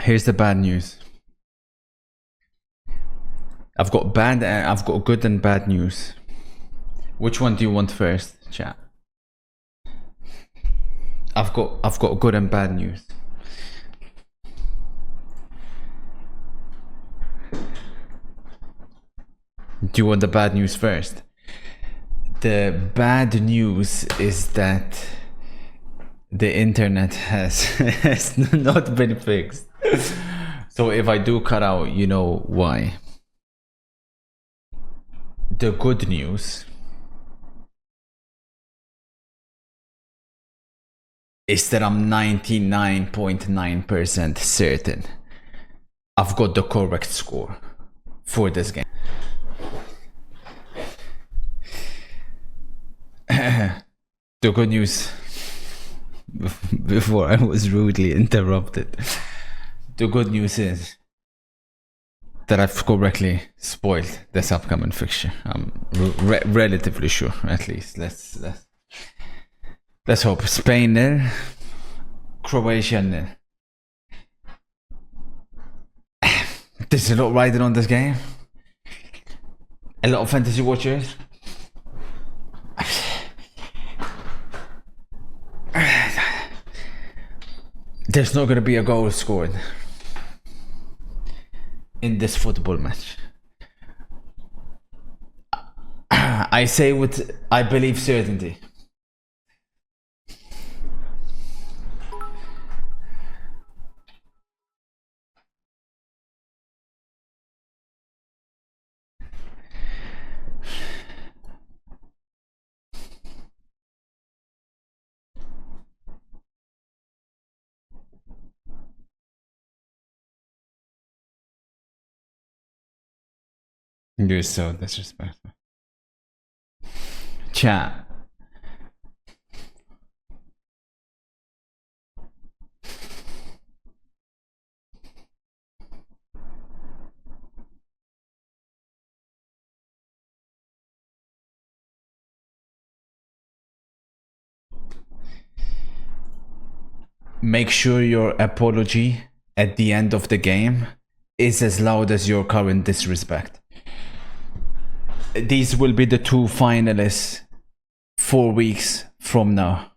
Here's the bad news. I've got good and bad news. Which one do you want first, chat? I've got good and bad news. Do you want the bad news first? The bad news is that the internet has not been fixed. So if I do cut out, you know why. The good news is that I'm 99.9% certain I've got the correct score for this game. The good news, before I was rudely interrupted, the good news is that I've correctly spoiled this upcoming fixture. I'm relatively sure, at least. Let's hope. Spain nil, Croatia nil. There's a lot riding on this game. A lot of fantasy watchers. There's not going to be a goal scored in this football match. I say with, I believe, certainty. You're so disrespectful. Chat. Make sure your apology at the end of the game is as loud as your current disrespect. These will be the two finalists 4 weeks from now.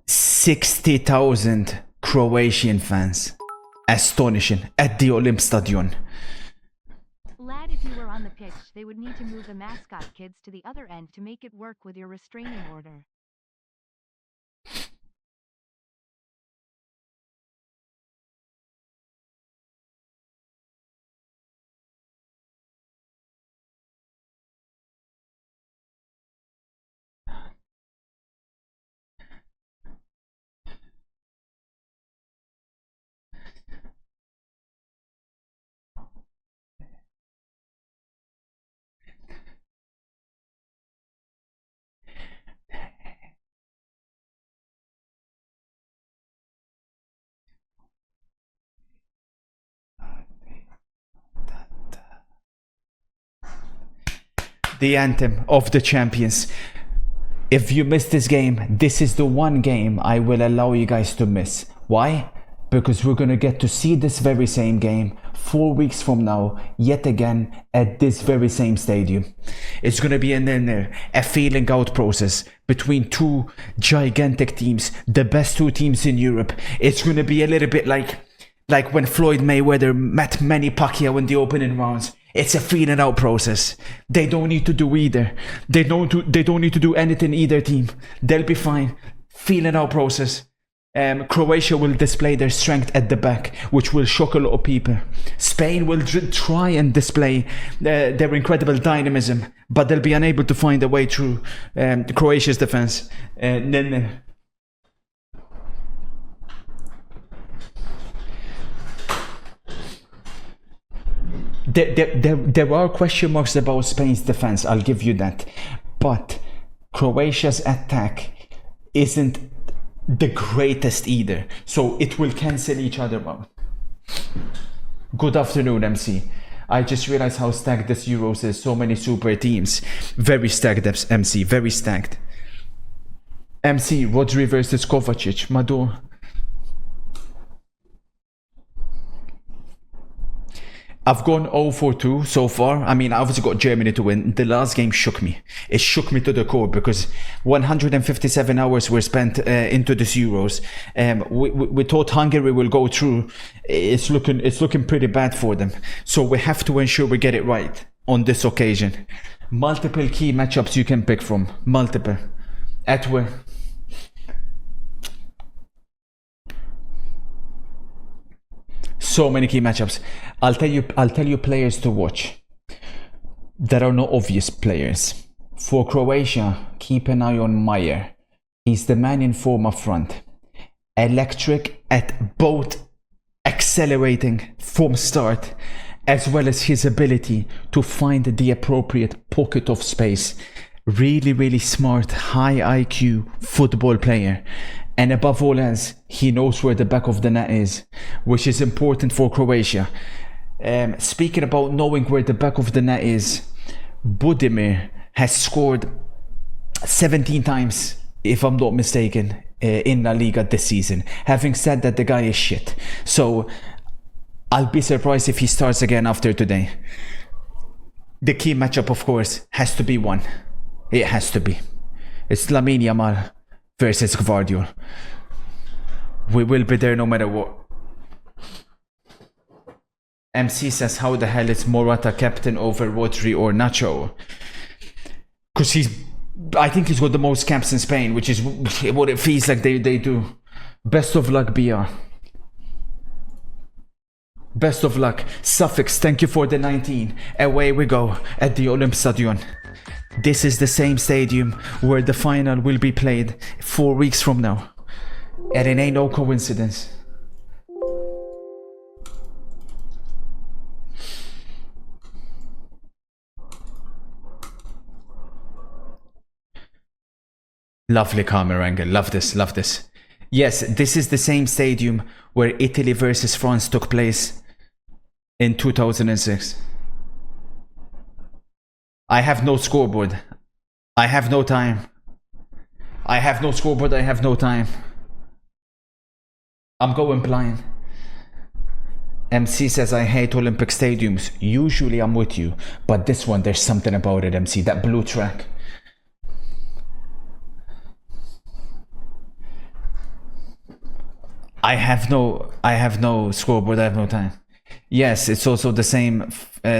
$60,000 Croatian fans. Astonishing. At the Olymp Stadion. Lad, if you were on the pitch, they would need to move the mascot kids to the other end to make it work with your restraining order. the anthem of the champions. If you miss this game, this is the one game I will allow you guys to miss. Why? Because we're going to get to see this very same game 4 weeks from now, yet again, at this very same stadium. It's going to be a feeling out process between two gigantic teams, the best two teams in Europe. It's going to be a little bit like when Floyd Mayweather met Manny Pacquiao in the opening rounds. It's a feeling out process. They don't need to do either. They don't need to do anything either team. They'll be fine. Feeling out process. Croatia will display their strength at the back, which will shock a lot of people. Spain will try and display their incredible dynamism, but they'll be unable to find a way through Croatia's defense. There are question marks about Spain's defense, I'll give you that. But Croatia's attack isn't the greatest either, so it will cancel each other out. Good afternoon, MC. I just realized how stacked this Euros is. So many super teams. Very stacked, MC. Very stacked. MC, Rodri versus Kovacic. Mador. I've gone 0-4-2 so far. I mean, I obviously got Germany to win. The last game shook me. It shook me to the core because 157 hours were spent into this Euros. We thought Hungary will go through. It's looking pretty bad for them. So we have to ensure we get it right on this occasion. Multiple key matchups you can pick from. Multiple. At where? So many key matchups. I'll tell you players to watch. There are no obvious players. For Croatia, keep an eye on Meyer. He's the man in form up front. Electric at both accelerating from start, as well as his ability to find the appropriate pocket of space. Really, really smart, high IQ football player. And above all else, he knows where the back of the net is, which is important for Croatia. Speaking about knowing where the back of the net is, Budimir has scored 17 times, if I'm not mistaken, in La Liga this season. Having said that, the guy is shit. So I'll be surprised if he starts again after today. The key matchup, of course, has to be one. It has to be. It's Lamine Yamal versus Gvardiol. We will be there no matter what. MC says, how the hell is Morata captain over Rodri or Nacho? Because I think he's got the most caps in Spain, which is what it feels like they do. Best of luck, BR. Best of luck. Suffix, thank you for the 19. Away we go at the Olympstadion. This is the same stadium where the final will be played 4 weeks from now. And it ain't no coincidence. Lovely camera angle. Love this, love this. Yes, this is the same stadium where Italy versus France took place in 2006. I have no scoreboard. I have no time. I have no scoreboard. I have no time. I'm going blind. MC says, I hate Olympic stadiums. Usually I'm with you, but this one, there's something about it, MC. That blue track. I have no scoreboard. I have no time. Yes, it's also the same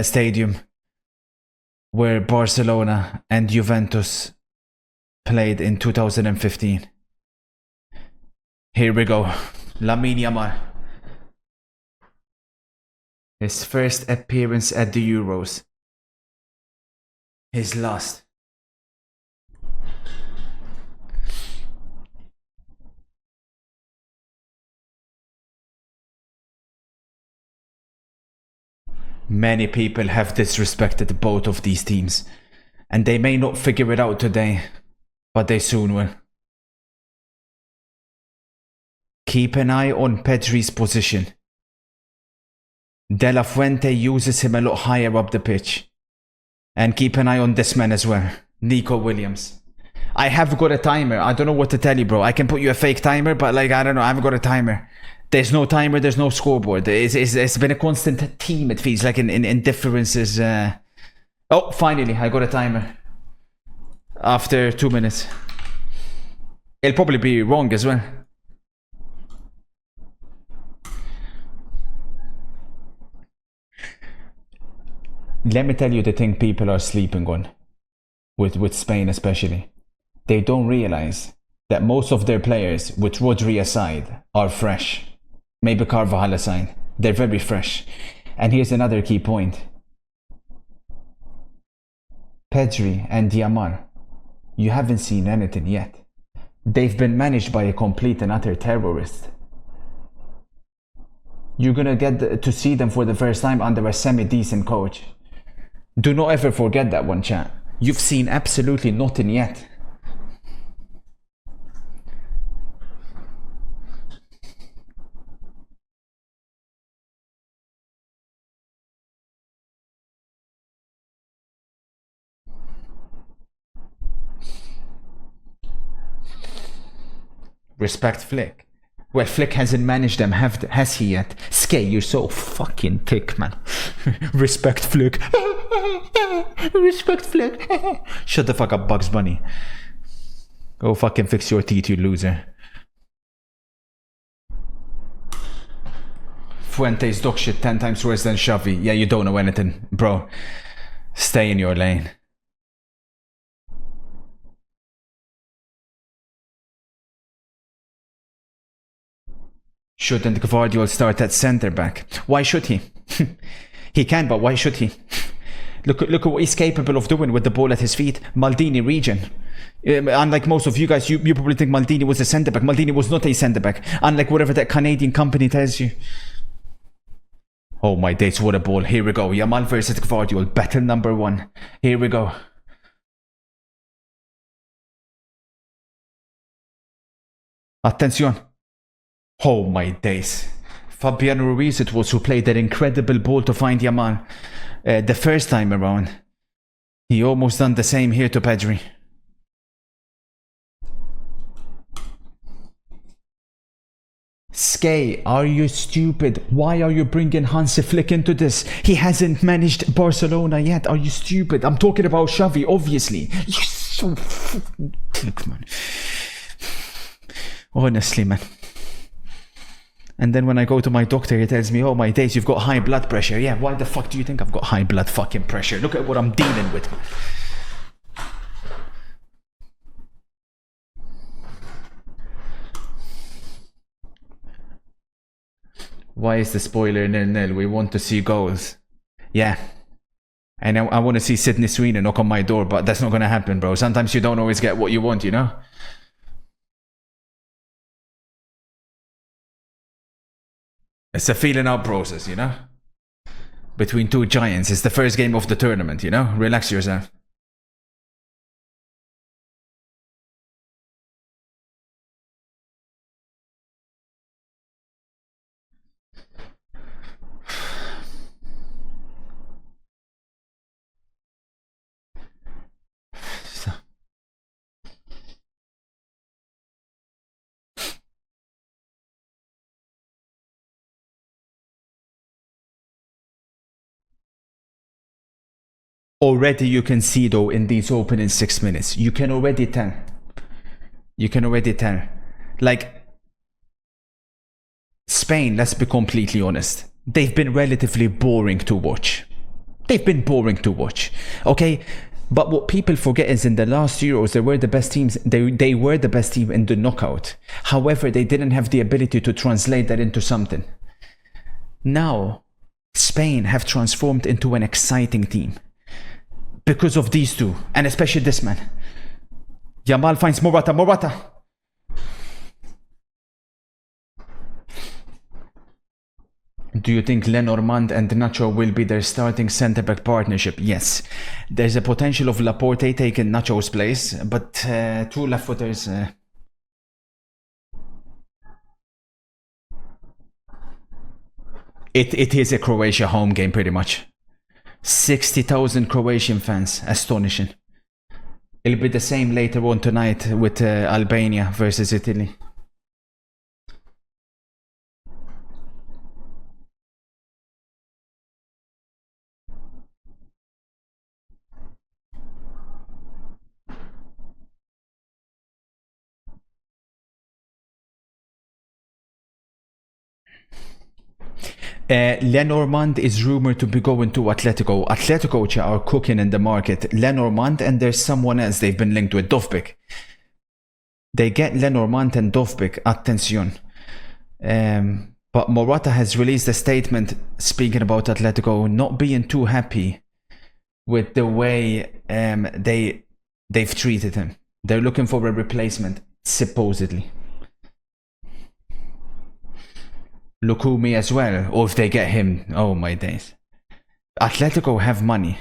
stadium where Barcelona and Juventus played in 2015. Here we go. Lamine Yamal. His first appearance at the Euros. His last. Many people have disrespected both of these teams, and they may not figure it out today, but they soon will. Keep an eye on Pedri's position. De La Fuente uses him a lot higher up the pitch. And keep an eye on this man as well, Nico Williams. I have got a timer. I don't know what to tell you, bro. I can put you a fake timer, but like, I don't know. I haven't got a timer. There's no timer. There's no scoreboard. It's been a constant team, it feels like, in differences. Oh, finally, I got a timer. After 2 minutes. It'll probably be wrong as well. Let me tell you the thing people are sleeping on. With Spain especially. They don't realize that most of their players, with Rodri aside, are fresh. Maybe Carvajal aside. They're very fresh. And here's another key point. Pedri and Yamal, you haven't seen anything yet. They've been managed by a complete and utter terrorist. You're gonna get to see them for the first time under a semi-decent coach. Do not ever forget that one, chat. You've seen absolutely nothing yet. Respect Flick. Well, Flick hasn't managed them, has he yet? Skay, you're so fucking thick, man. Respect Flick. Respect Flick. Shut the fuck up, Bugs Bunny. Go fucking fix your teeth, you loser. Fuente's dog shit 10 times worse than Xavi. Yeah, you don't know anything, bro. Stay in your lane. Shouldn't Gvardiol start at centre back? Why should he? He can, but why should he? Look at what he's capable of doing with the ball at his feet. Maldini region. Unlike most of you guys, you probably think Maldini was a centre back. Maldini was not a centre back. Unlike whatever that Canadian company tells you. Oh my days, what a ball. Here we go. Yamal versus Gvardiol. Battle number 1. Here we go. Attention. Oh my days. Fabian Ruiz it was who played that incredible ball to find Yamal the first time around. He almost done the same here to Pedri. Skay, are you stupid? Why are you bringing Hansi Flick into this? He hasn't managed Barcelona yet. Are you stupid? I'm talking about Xavi, obviously. You're so fucking thick, man. Honestly, man. And then when I go to my doctor, he tells me, oh my days, you've got high blood pressure. Yeah, why the fuck do you think I've got high blood fucking pressure? Look at what I'm dealing with. Why is the spoiler 0-0? We want to see goals. Yeah. And I want to see Sydney Sweeney knock on my door, but that's not going to happen, bro. Sometimes you don't always get what you want, you know? It's a feeling out process, you know? Between two giants. It's the first game of the tournament, you know? Relax yourself. Already you can see though in these opening 6 minutes. You can already tell. You can already tell. Like, Spain, let's be completely honest. They've been relatively boring to watch. They've been boring to watch. Okay? But what people forget is in the last Euros, they were the best teams. They were the best team in the knockout. However, they didn't have the ability to translate that into something. Now, Spain have transformed into an exciting team. Because of these two, and especially this man. Yamal finds Morata. Do you think Lenormand and Nacho will be their starting centre-back partnership? Yes. There's a potential of Laporte taking Nacho's place, but two left-footers... It is a Croatia home game, pretty much. 60,000 Croatian fans. Astonishing. It'll be the same later on tonight with Albania versus Italy. Lenormand is rumored to be going to Atletico. Atletico are cooking in the market. Lenormand, and there's someone else they've been linked with, Dovbik. They get Lenormand and Dovbik. Attention. But Morata has released a statement speaking about Atletico not being too happy with the way they've treated him. They're looking for a replacement, supposedly. Lukumi as well, or if they get him, oh my days. Atletico have money.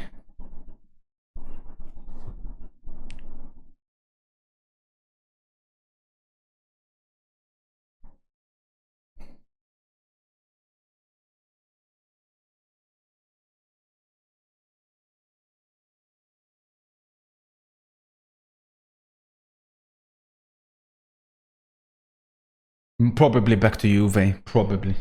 Probably back to Juve, probably.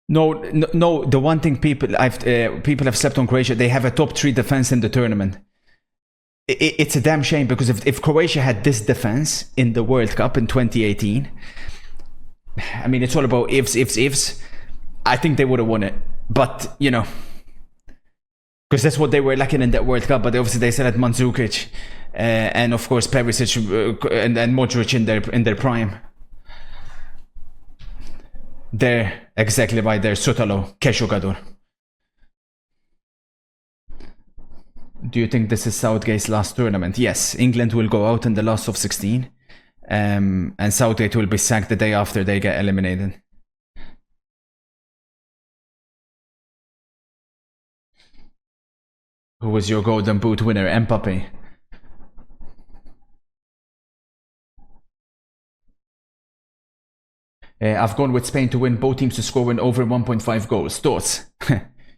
No. The one thing people have slept on Croatia. They have a top 3 defense in the tournament. It's a damn shame because if Croatia had this defense in the World Cup in 2018, I mean, it's all about ifs. I think they would have won it, but you know, because that's what they were lacking in that World Cup. But obviously they still had Mandzukic, and of course Perisic and Modric in their prime. They're exactly right there. Sotalo, Keshogador. Do you think this is Southgate's last tournament? Yes, England will go out in the last of 16, and Southgate will be sacked the day after they get eliminated. Who was your Golden Boot winner? Mbappe. I've gone with Spain to win, both teams to score in over 1.5 goals. Thoughts?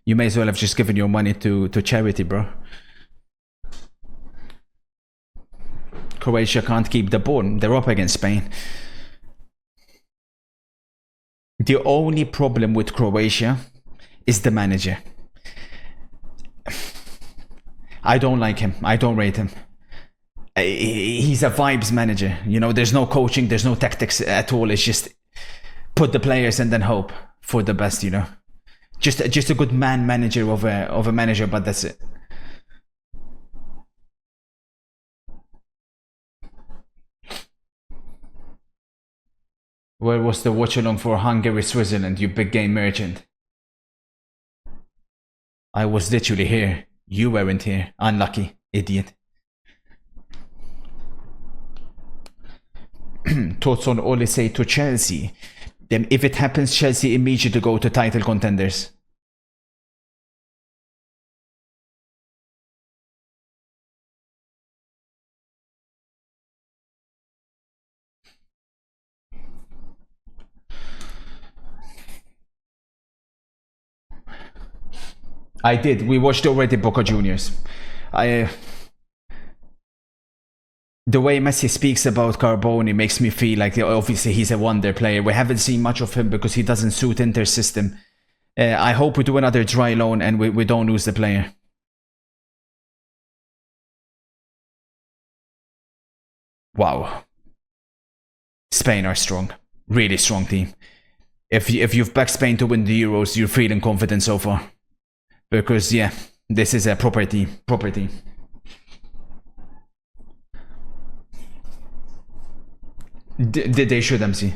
You may as well have just given your money to charity, bro. Croatia can't keep the ball. They're up against Spain. The only problem with Croatia is the manager. I don't like him. I don't rate him. He's a vibes manager. You know, there's no coaching, there's no tactics at all. It's just put the players and then hope for the best, you know. Just a good manager of a manager, but that's it. Where was the watch along for Hungary, Switzerland, you big game merchant? I was literally here. You weren't here. Unlucky, idiot. Thoughts on Olise to Chelsea? Then if it happens, Chelsea immediately go to title contenders. I did. We watched already Boca Juniors. The way Messi speaks about Carboni makes me feel like obviously he's a wonder player. We haven't seen much of him because he doesn't suit Inter's system. I hope we do another dry loan and we don't lose the player. Wow. Spain are strong. Really strong team. If you've backed Spain to win the Euros, you're feeling confident so far. Because, yeah, this is a proper team. Proper team. They should, MC.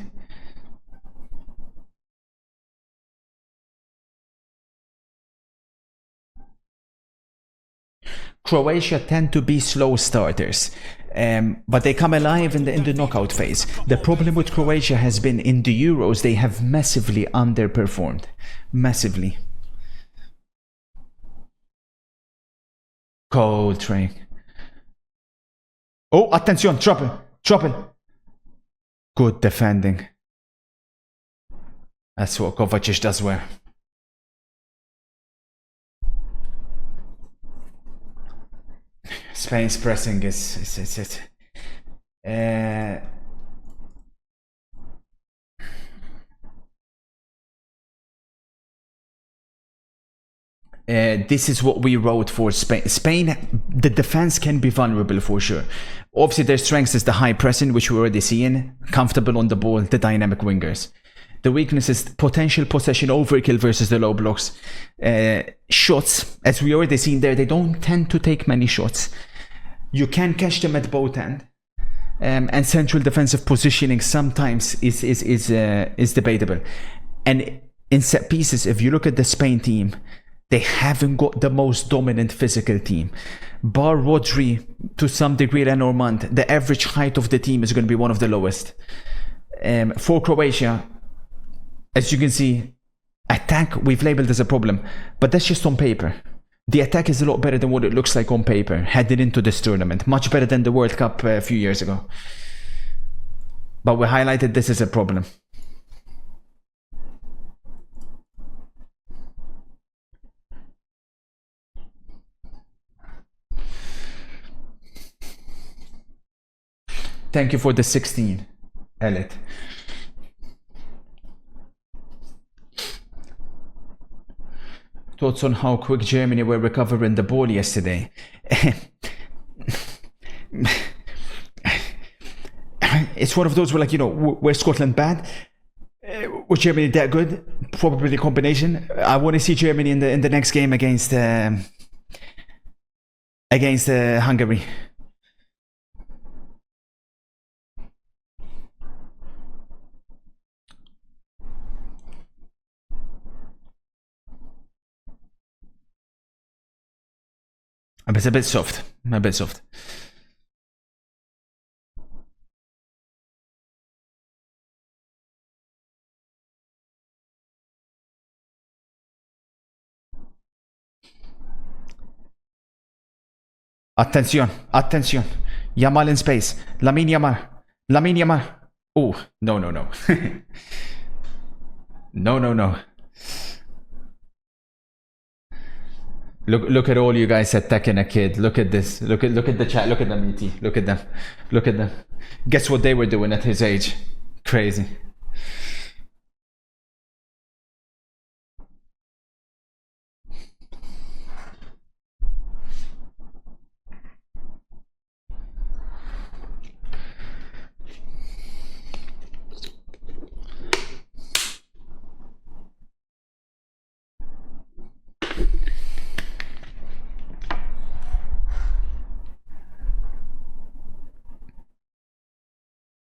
Croatia tend to be slow starters, but they come alive in the knockout phase. The problem with Croatia has been in the Euros, they have massively underperformed. Massively. Coltrane. Oh, attention, trouble. Good defending. That's what Kovacic does well. Spain's pressing is this is what we wrote for Spain. Spain, the defense can be vulnerable for sure. Obviously, their strengths is the high pressing, which we're already seeing, comfortable on the ball, the dynamic wingers. The weakness is potential possession overkill versus the low blocks. Shots, as we already seen there, they don't tend to take many shots. You can catch them at both ends. And central defensive positioning sometimes is debatable. And in set pieces, if you look at the Spain team, they haven't got the most dominant physical team. Bar Rodri, to some degree, Lenormand, the average height of the team is going to be one of the lowest. For Croatia, as you can see, attack we've labeled as a problem, but that's just on paper. The attack is a lot better than what it looks like on paper, heading into this tournament. Much better than the World Cup a few years ago. But we highlighted this as a problem. Thank you for the 16, Elliot. Thoughts on how quick Germany were recovering the ball yesterday? It's one of those where, like, you know, were Scotland bad? Was Germany that good? Probably the combination. I want to see Germany in the next game against Hungary. It's a bit soft. A bit soft. Attention, attention. Yamal in space. Lamine Yamal. Lamine Yamal. Oh, no, no, no. No, no, no. Look at all you guys attacking a kid. Look at this. Look at the chat. Look at them, ET. Look at them. Look at them. Guess what they were doing at his age? Crazy.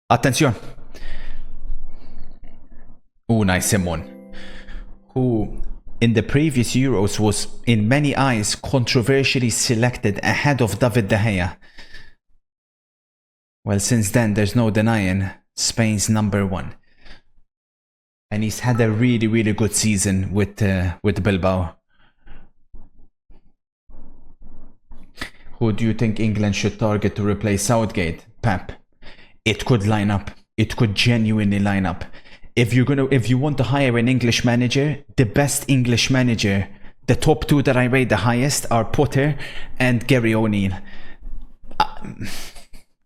Attention. Oh, nice Simon. Who in the previous Euros was, in many eyes, controversially selected ahead of David De Gea. Well, since then, there's no denying Spain's #1. And he's had a really, really good season with Bilbao. Who do you think England should target to replace Southgate? Pep. It could line up. It could genuinely line up. If you want to hire an English manager, the best English manager, the top two that I rate the highest are Potter and Gary O'Neill.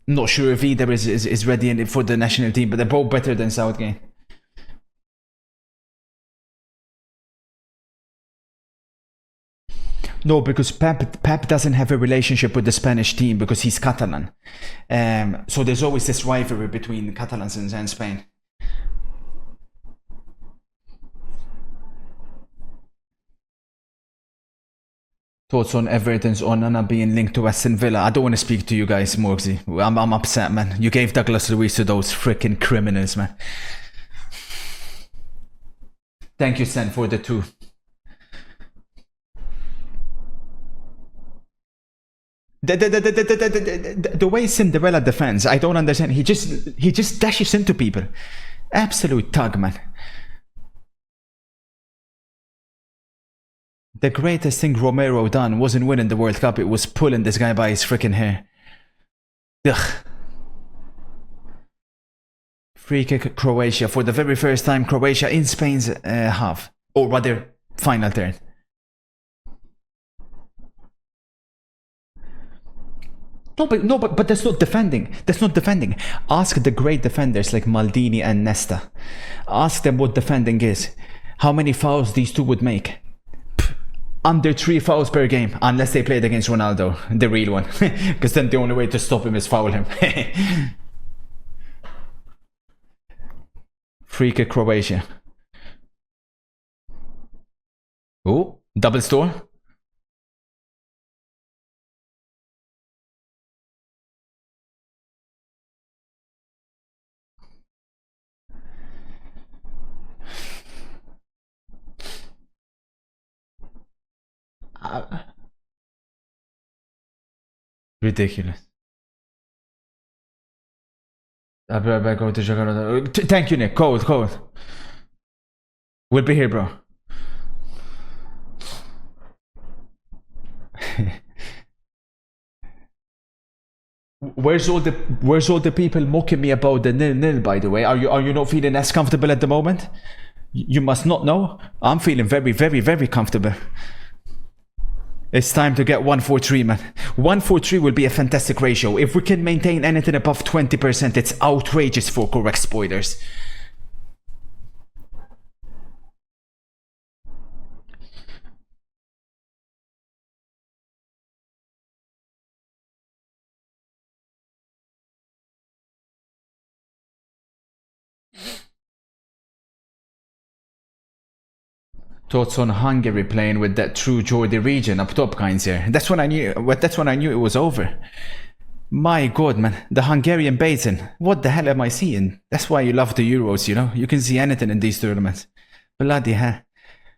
Not sure if either is ready for the national team, but they're both better than Southgate. No, because Pep doesn't have a relationship with the Spanish team because he's Catalan. So there's always this rivalry between Catalans and Spain. Thoughts on Everton's Onana being linked to Aston Villa? I don't want to speak to you guys, Morgsy. I'm upset, man. You gave Douglas Luiz to those freaking criminals, man. Thank you, Sen, for the 2. The way Cinderella defends, I don't understand. He just dashes into people. Absolute thug, man. The greatest thing Romero done wasn't winning the World Cup, it was pulling this guy by his freaking hair. Ugh. Free kick Croatia for the very first time. Croatia in Spain's half, or rather final third. But that's not defending. That's not defending. Ask the great defenders like Maldini and Nesta. Ask them what defending is. How many fouls these two would make. Under 3 fouls per game, unless they played against Ronaldo, the real one. Because then the only way to stop him is foul him. Free kick Croatia. Oh, double store. Ridiculous. Go to Jakarta. Thank you, Nick. Code. We'll be here, bro. Where's all the people mocking me about the 0-0, by the way? Are you not feeling as comfortable at the moment? You must not know. I'm feeling very, very, very comfortable. It's time to get 1-4-3, man. 1-4-3 will be a fantastic ratio. If we can maintain anything above 20%, it's outrageous for correct spoilers. Thoughts on Hungary playing with that true Geordie region up top, kinds here. That's when I knew it was over. My god, man, the Hungarian basin. What the hell am I seeing? That's why you love the Euros, you know? You can see anything in these tournaments. Bloody hell.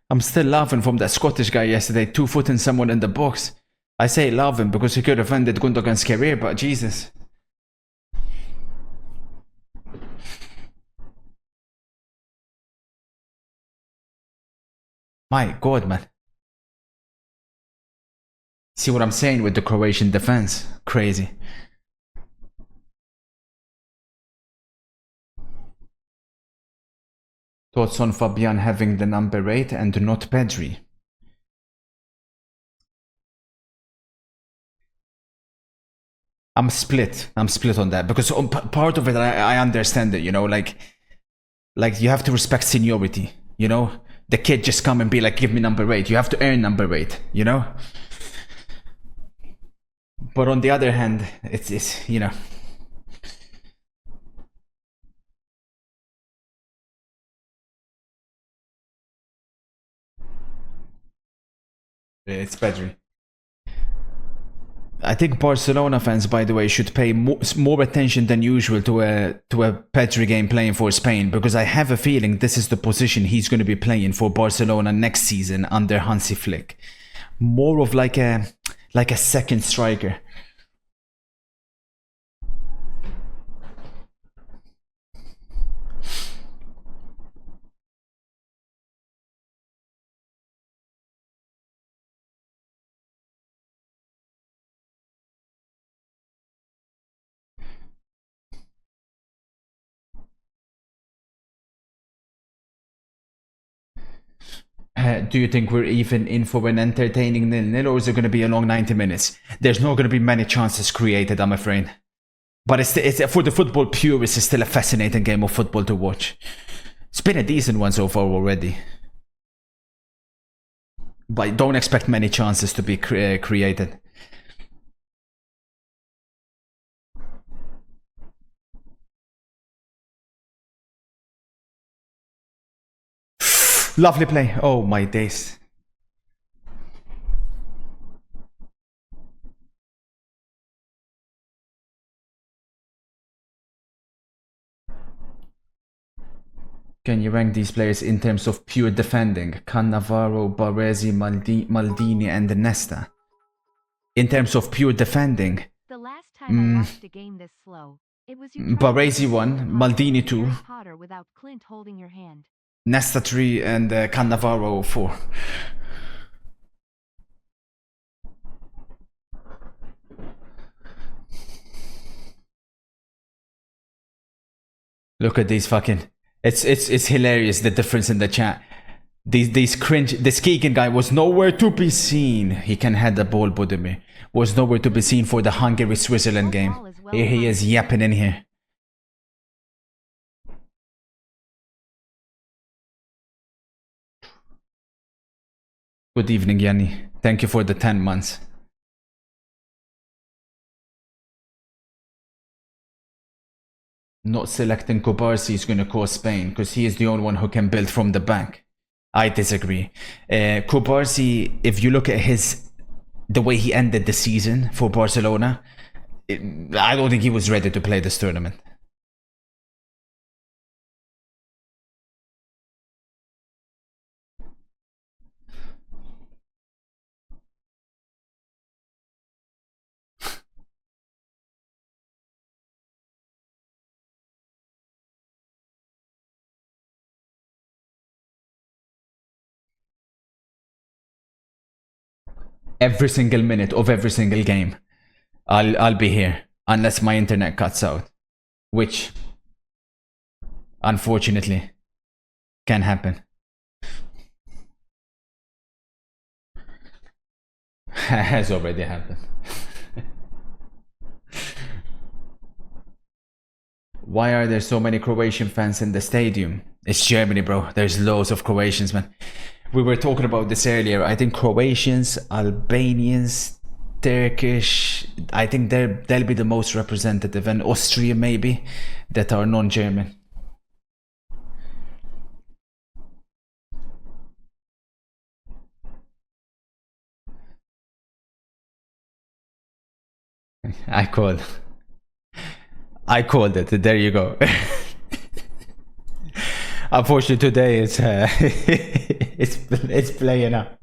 I'm still laughing from that Scottish guy yesterday, 2-footing someone in the box. I say laughing because he could have ended Gundogan's career, but Jesus. My god, man. See what I'm saying with the Croatian defense? Crazy. Thoughts on Fabian having the number 8 and not Pedri? I'm split on that because part of it I understand it, you know, like you have to respect seniority, you know? The kid just come and be like, give me number 8. You have to earn number 8, you know? But on the other hand, it's you know. It's Pedri. I think Barcelona fans, by the way, should pay more attention than usual to a Pedri game playing for Spain, because I have a feeling this is the position he's going to be playing for Barcelona next season under Hansi Flick. More of like a second striker. Do you think we're even in for an entertaining 0-0, or is it going to be a long 90 minutes? There's not going to be many chances created, I'm afraid. But it's for the football purists, it's still a fascinating game of football to watch. It's been a decent one so far already. But don't expect many chances to be created. Lovely play. Oh my days. Can you rank these players in terms of pure defending? Cannavaro, Baresi, Maldini, and Nesta. In terms of pure defending. The last time I watched a game this slow, it was you Baresi 1, Maldini 2. Potter without Clint holding your hand. Nesta 3 and Cannavaro 4. Look at these fucking. It's hilarious the difference in the chat. These cringe. This Keegan guy was nowhere to be seen. He can head the ball, Budimir. Was nowhere to be seen for the Hungary Switzerland game. Here he is yapping in here. Good evening, Yanni. Thank you for the 10 months. Not selecting Kobarsi is going to cause Spain because he is the only one who can build from the back. I disagree. Kobarsi, if you look at the way he ended the season for Barcelona, I don't think he was ready to play this tournament. Every single minute of every single game, I'll be here unless my internet cuts out, which unfortunately can happen. Has already happened. Why are there so many Croatian fans in the stadium? It's Germany, bro. There's loads of Croatians, man. We were talking about this earlier. I think Croatians, Albanians, Turkish, I think they'll be the most representative, and Austria maybe, that are non-German. I called it. There you go. Unfortunately, today it's it's playing up.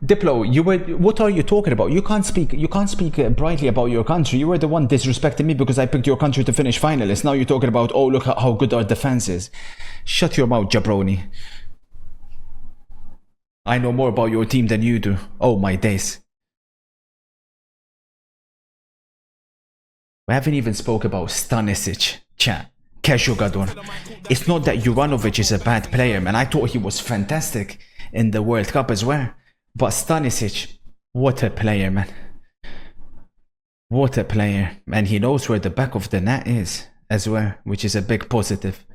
Diplo, what are you talking about? You can't speak brightly about your country. You were the one disrespecting me because I picked your country to finish finalists. Now you're talking about, oh, look how good our defense is. Shut your mouth, jabroni. I know more about your team than you do. Oh my days. We haven't even spoke about Stanisic, chat. Keshugadon. It's not that Juranovic is a bad player, man. I thought he was fantastic in the World Cup as well. But Stanisic, what a player, man. What a player. And he knows where the back of the net is as well, which is a big positive.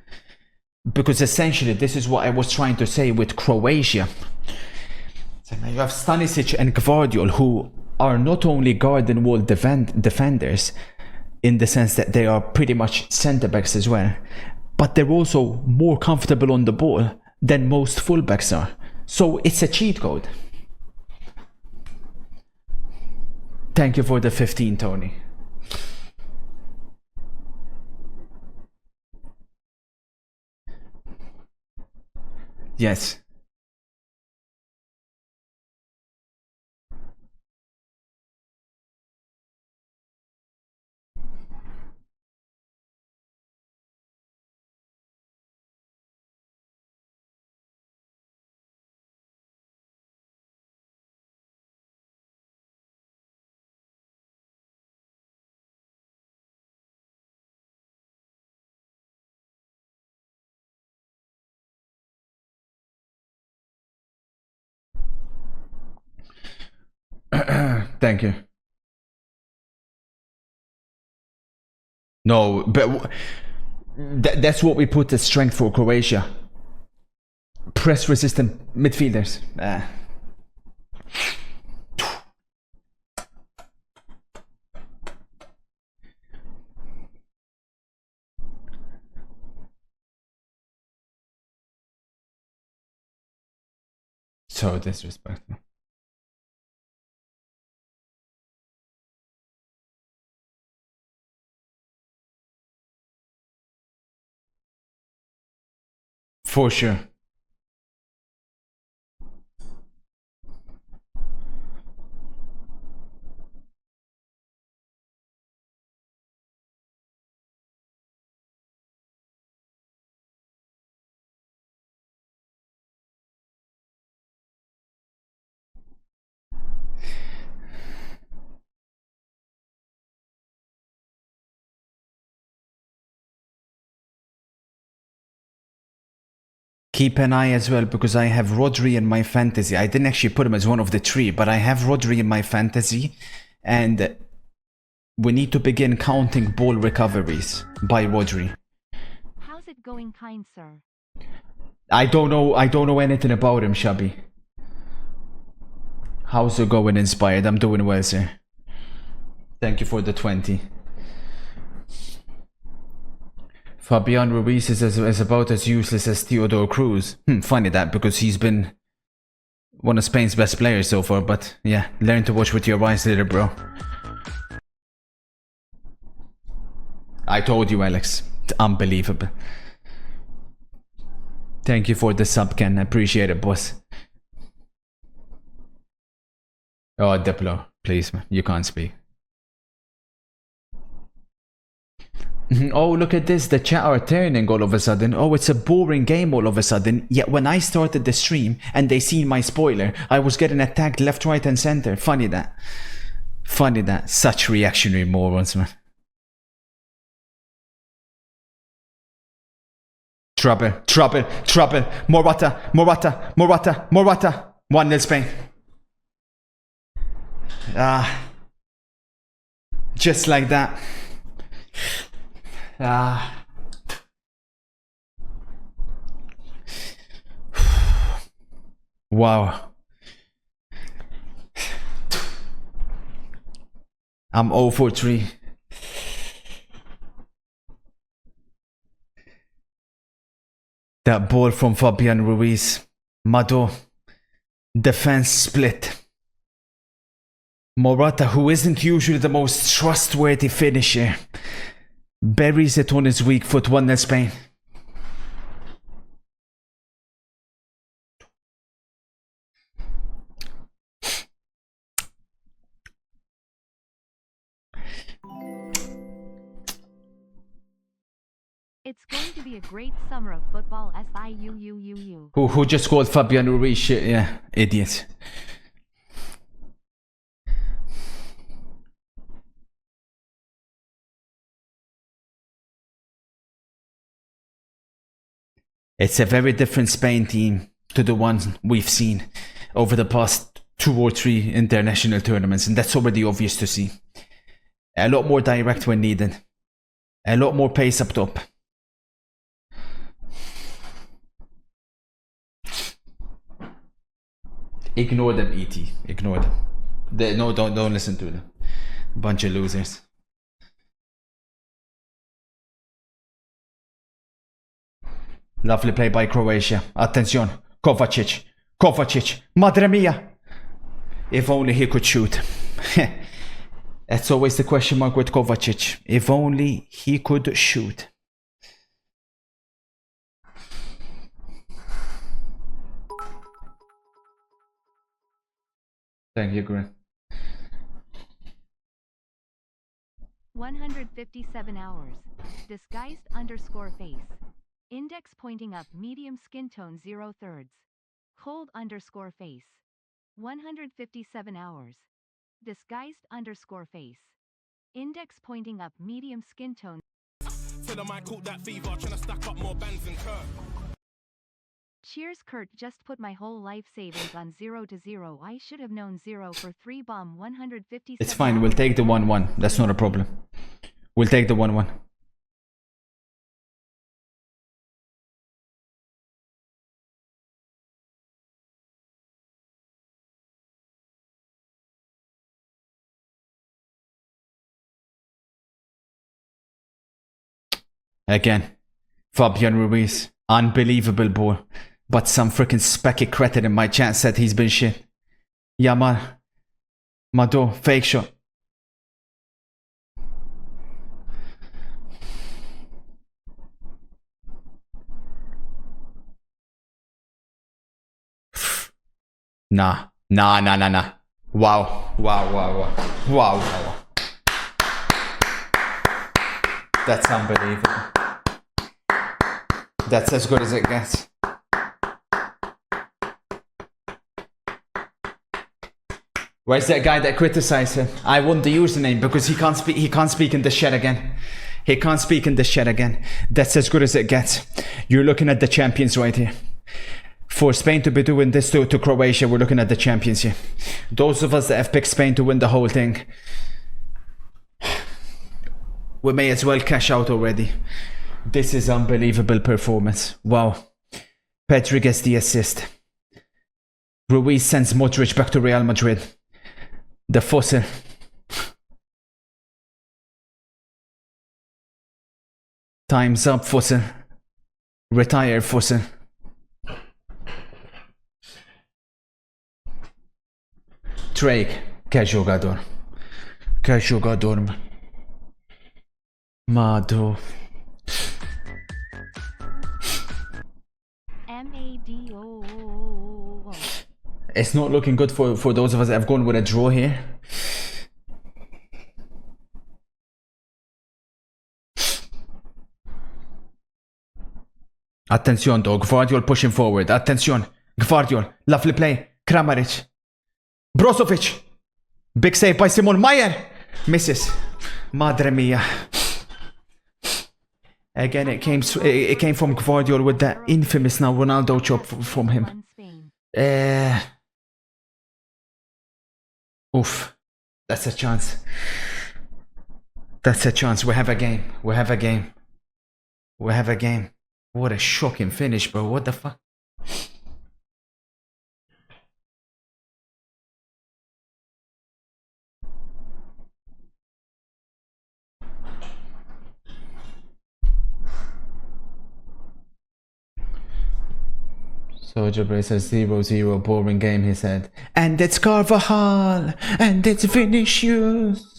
Because essentially, this is what I was trying to say with Croatia. You have Stanisic and Gvardiol, who are not only garden wall defenders, in the sense that they are pretty much centre-backs as well, but they're also more comfortable on the ball than most full-backs are. So it's a cheat code. Thank you for the 15, Tony. Yes. Thank you. No, but that's what we put as strength for Croatia. Press resistant midfielders. So disrespectful. For sure. Keep an eye as well, because I have Rodri in my fantasy. I didn't actually put him as one of the three, but I have Rodri in my fantasy, and we need to begin counting ball recoveries by Rodri. How's it going, kind sir? I don't know anything about him, Shabby. How's it going, Inspired? I'm doing well, sir. Thank you for the 20. Fabian Ruiz is about as useless as Theodore Cruz. Funny that, because he's been one of Spain's best players so far, but yeah, learn to watch with your eyes, little bro. I told you, Alex. It's unbelievable. Thank you for the sub, Ken. I appreciate it, boss. Oh, Diplo, please, man. You can't speak. Oh, look at this. The chat are turning all of a sudden. Oh, it's a boring game all of a sudden. Yet when I started the stream and they seen my spoiler, I was getting attacked left, right, and center. Funny that. Funny that. Such reactionary morons, man. Trouble, trouble, trouble. Morata, Morata, Morata, Morata. 1-0 Spain. Just like that. Wow. I'm 0 for 3. That ball from Fabian Ruiz. Mado. Defense split. Morata, who isn't usually the most trustworthy finisher, buries it on his weak foot. 1-0 Spain. It's going to be a great summer of football. SIUUUU. Who just called Fabian Ruiz shit? Yeah, idiot. It's a very different Spain team to the ones we've seen over the past 2 or 3 international tournaments, and that's already obvious to see. A lot more direct when needed. A lot more pace up top. Ignore them, ET. Ignore them. No, don't listen to them. Bunch of losers. Lovely play by Croatia. Attention. Kovacic. Kovacic. Madre mia. If only he could shoot. That's always the question mark with Kovacic. If only he could shoot. Thank you, Grin. 157 hours. Disguised _ face. Index pointing up, medium skin tone 0/3. Cold _ face. 157 hours. Disguised _ face. Index pointing up, medium skin tone. Till I might caught that fever, trying to stack up more bands than Kurt. Cheers, Kurt. Just put my whole life savings on 0 to 0. I should have known 0 for 3 bomb 157. It's fine. We'll take the 1-1. That's not a problem. We'll take the 1-1. Again, Fabian Ruiz, unbelievable ball, but some freaking specky cretin in my chat said he's been shit. Yamal, Mado, fake shot. Nah. Wow. That's unbelievable. That's as good as it gets. Where's that guy that criticized him? I want the username because he can't speak in this chat again. He can't speak in this chat again. That's as good as it gets. You're looking at the champions right here. For Spain to be doing this to Croatia, we're looking at the champions here. Those of us that have picked Spain to win the whole thing, we may as well cash out already. This is unbelievable performance. Wow. Pedri gets the assist. Ruiz sends Modric back to Real Madrid. The fossil. Time's up, fossil. Retire, fossil. Drake, que jogador. Que jogador. Mado. M-A-D-O. It's not looking good for those of us that have gone with a draw here. Attention though, Gvardiol pushing forward. Attention, Gvardiol. Lovely play. Kramaric. Brozovic. Big save by Simon Meyer. Misses. Madre mia. Again, it came from Gvardiol with that infamous now Ronaldo chop from him. Oof. That's a chance. That's a chance. We have a game. We have a game. We have a game. What a shocking finish, bro. What the fuck? Soldier Bray says 0-0, boring game, he said. And it's Carvajal! And it's Vinicius!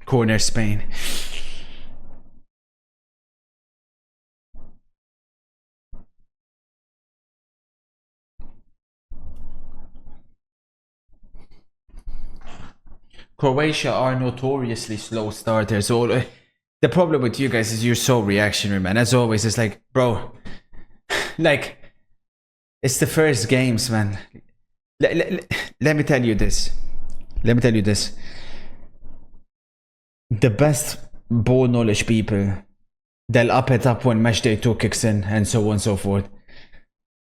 Corner Spain. Croatia are notoriously slow starters. The problem with you guys is you're so reactionary, man. As always, it's like, bro, like, it's the first games, man. Let me tell you this. Let me tell you this. The best ball knowledge people, they'll up it up when match day 2 kicks in and so on and so forth.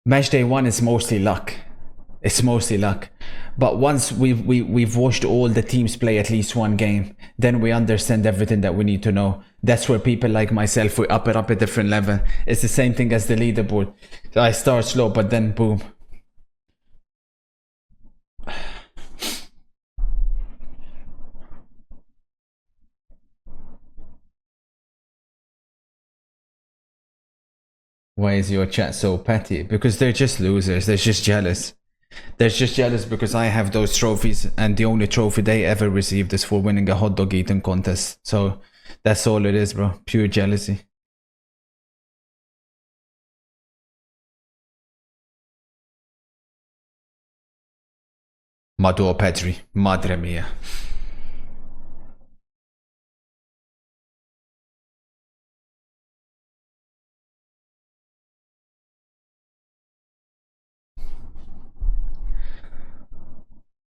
Match day 1 is mostly luck. It's mostly luck. But once we've watched all the teams play at least one game, then we understand everything that we need to know. That's where people like myself, we up it up a different level. It's the same thing as the leaderboard. So I start slow, but then boom. Why is your chat so petty? Because they're just losers. They're just jealous. They're just jealous because I have those trophies and the only trophy they ever received is for winning a hot dog eating contest. So that's all it is, bro. Pure jealousy. Maduro Pedri. Madre mia.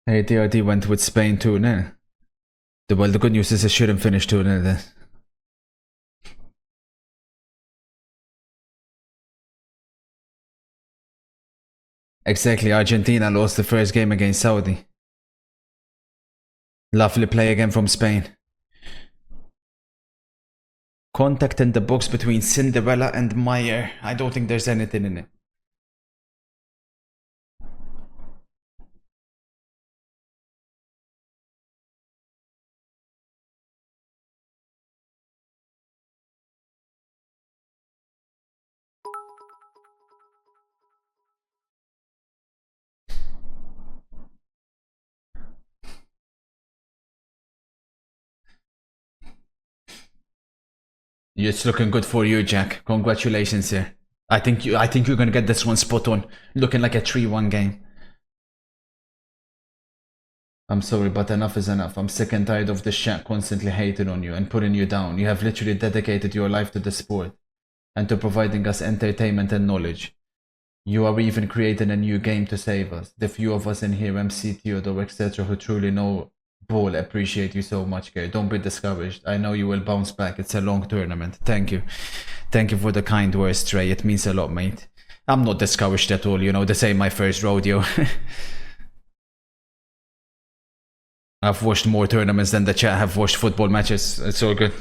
Hey, DRD went with Spain 2-0. Well, the good news is it shouldn't finish 2-0 then. Exactly, Argentina lost the first game against Saudi. Lovely play again from Spain. Contact in the box between Cinderella and Meyer. I don't think there's anything in it. It's looking good for you, Jack. Congratulations here. I think you're gonna get this one spot on. Looking like a 3-1 game. I'm sorry, but enough is enough. I'm sick and tired of this chat constantly hating on you and putting you down. You have literally dedicated your life to the sport and to providing us entertainment and knowledge. You are even creating a new game to save us. The few of us in here, MC, Theodore, etc., who truly know ball, appreciate you so much, Gary. Don't be discouraged. I know you will bounce back. It's a long tournament. Thank you. Thank you for the kind words, Trey. It means a lot, mate. I'm not discouraged at all, you know. This ain't my first rodeo. I've watched more tournaments than the chat have watched football matches. It's all good.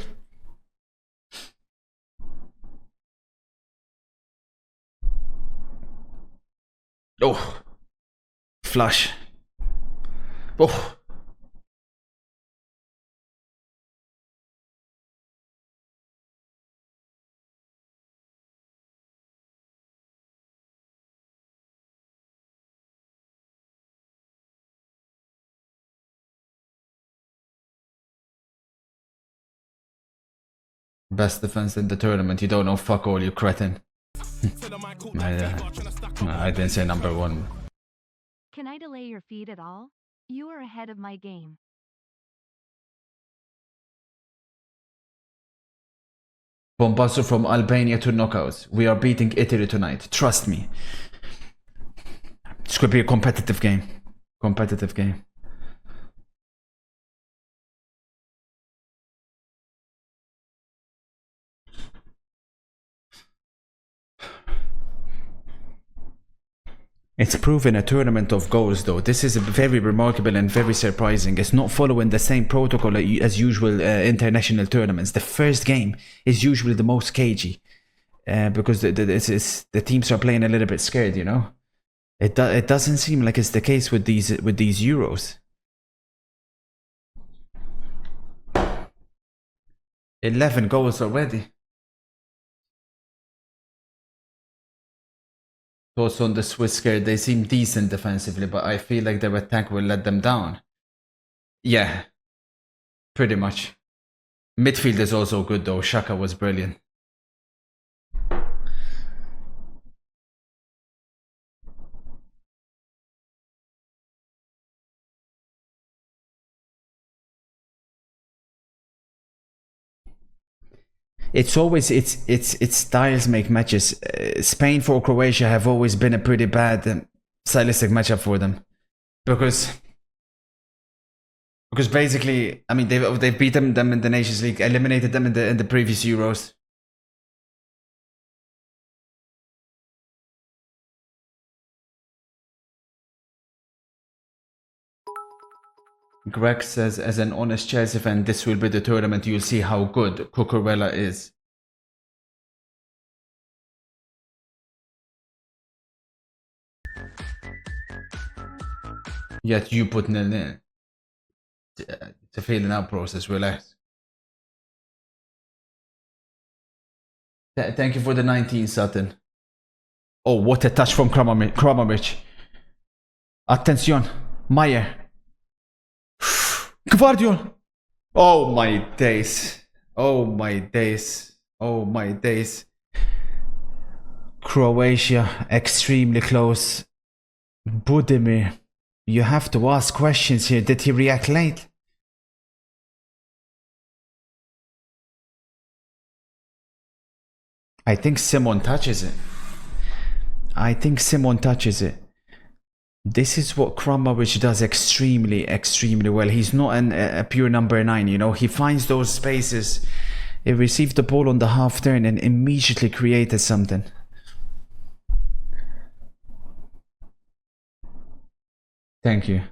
Oh. Flush. Oh. Best defense in the tournament. You don't know fuck all, you cretin. I didn't say number one. Can I delay your feed at all? You are ahead of my game. Bombasso from Albania to knockouts. We are beating Italy tonight. Trust me. This could be a competitive game. Competitive game. It's proven a tournament of goals though. This is very remarkable and very surprising. It's not following the same protocol as usual international tournaments. The first game is usually the most cagey because the teams are playing a little bit scared, you know. It doesn't seem like it's the case with these Euros. 11 goals already. Thoughts on the Swiss scared? They seem decent defensively, but I feel like their attack will let them down. Yeah, pretty much. Midfield is also good though. Xhaka was brilliant. It's always it's styles make matches. Spain for Croatia have always been a pretty bad stylistic matchup for them because basically, I mean, they've beaten them in the Nations League, eliminated them in the previous Euros. Greg says, as an honest Chelsea fan, this will be the tournament you'll see how good Cucurella is. Yet you put nil in. It's a feeling out process, relax. Thank you for the 19, Sutton. Oh, what a touch from Kramovic. Attention, Meyer. Gvardiol. Oh my days. Oh my days. Oh my days. Croatia, extremely close. Budimir, you have to ask questions here. Did he react late? I think Simon touches it. This is what Kramovic does extremely well. He's not a pure number 9, you know. He finds those spaces. He received the ball on the half turn and immediately created something. Thank you.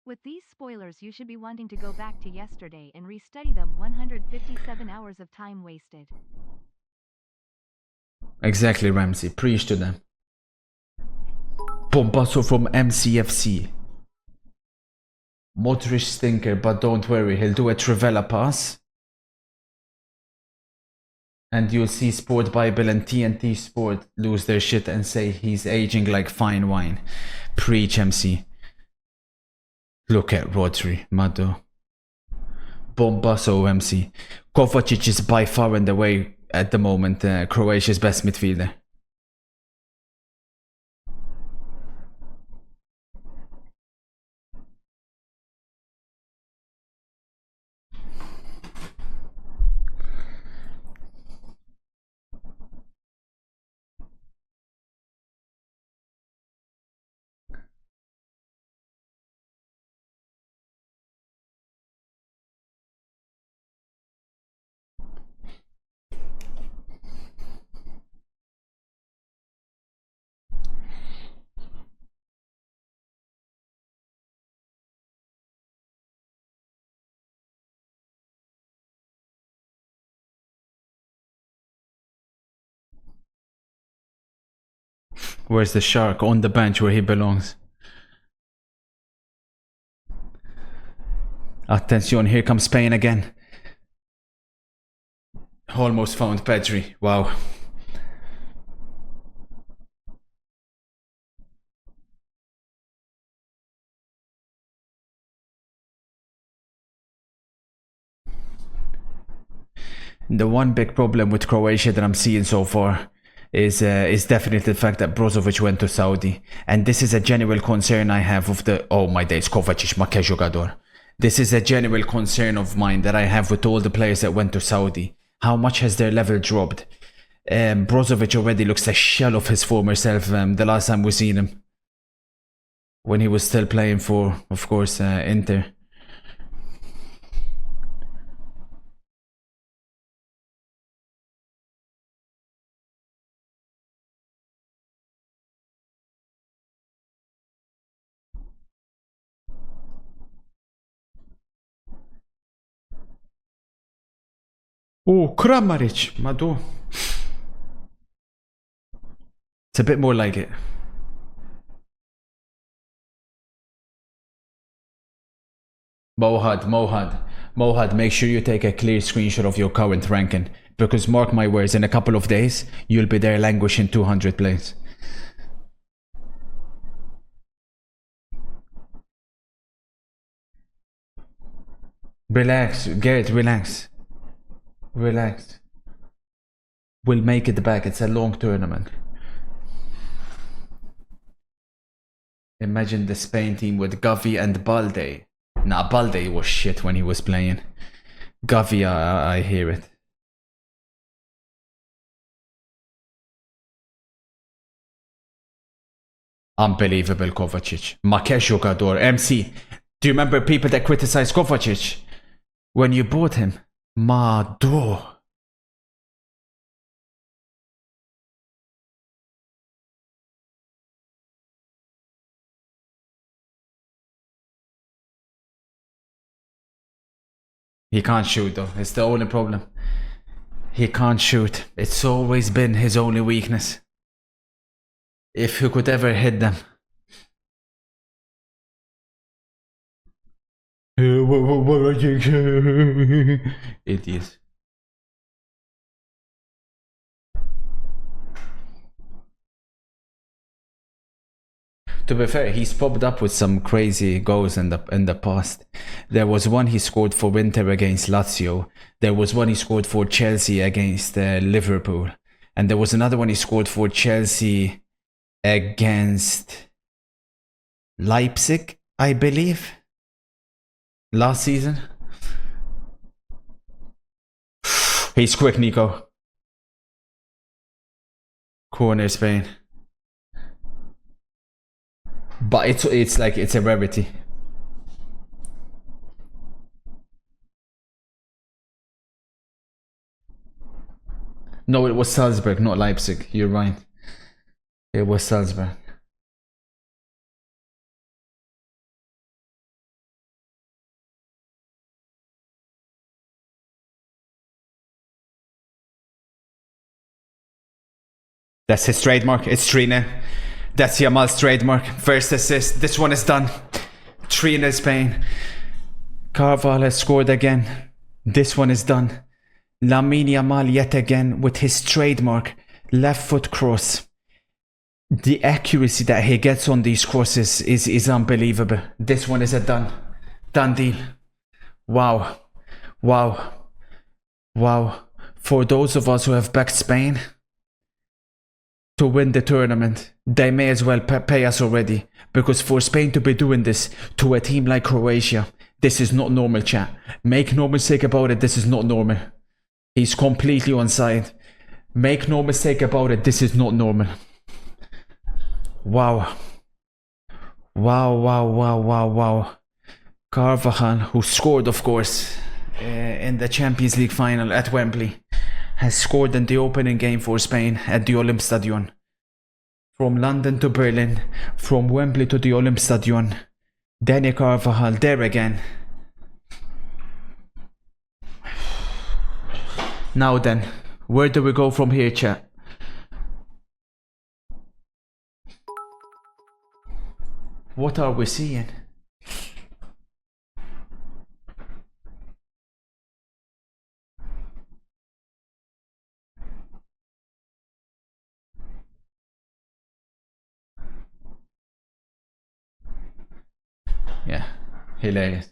With these spoilers, you should be wanting to go back to yesterday and restudy them. 157 hours of time wasted. Exactly, Ramsey. Preach to them. Bombasso from MCFC. Modric stinker, but don't worry, he'll do a Trivela pass. And you'll see Sport Bible and TNT Sport lose their shit and say he's aging like fine wine. Preach, MC. Look at Rodri, Mado. Bombasso, MC. Kovacic is by far and away at the moment Croatia's best midfielder. Where's the shark? On the bench where he belongs. Attention, here comes Spain again. Almost found Pedri. Wow. The one big problem with Croatia that I'm seeing so far is definitely the fact that Brozovic went to Saudi. And this is a genuine concern I have of the... Oh my days, Kovacic, ma che jogador. This is a genuine concern of mine that I have with all the players that went to Saudi. How much has their level dropped? Brozovic already looks a shell of his former self the last time we seen him. When he was still playing for, of course, Inter. Oh, Kramaric, Madu. It's a bit more like it. Mohad, make sure you take a clear screenshot of your current ranking. Because mark my words, in a couple of days, you'll be there languishing 200 plays. Relax, Garrett, relax. Relax. We'll make it back. It's a long tournament. Imagine the Spain team with Gavi and Balde. Nah, Balde was shit when he was playing. Gavi, I hear it. Unbelievable Kovacic. Ma che jogador. MC, do you remember people that criticized Kovacic when you bought him? Mado. He can't shoot though, it's the only problem. He can't shoot. It's always been his only weakness. If he could ever hit them. Idiot. To be fair, he's popped up with some crazy goals in the past. There was one he scored for Inter against Lazio. There was one he scored for Chelsea against Liverpool. And there was another one he scored for Chelsea against Leipzig, I believe. Last season. He's quick, Nico. Corner Spain. But it's like it's a rarity. No, it was Salzburg, not Leipzig. You're right. It was Salzburg. That's his trademark. It's Trina. That's Yamal's trademark. First assist. This one is done. Trina Spain. Carval has scored again. This one is done. Lamine Yamal yet again with his trademark left foot cross. The accuracy that he gets on these crosses is unbelievable. This one is a done deal. Wow. For those of us who have backed Spain to win the tournament, they may as well pay us already, because for Spain to be doing this to a team like Croatia, this is not normal, chat. Make no mistake about it, this is not normal. He's completely onside. Make no mistake about it, this is not normal. Wow. Carvajal, who scored, of course, in the Champions League final at Wembley, has scored in the opening game for Spain at the Olympiastadion. From London to Berlin, from Wembley to the Olympiastadion. Danny Carvajal, there again. Now then, where do we go from here, chat? What are we seeing? Yeah, hilarious.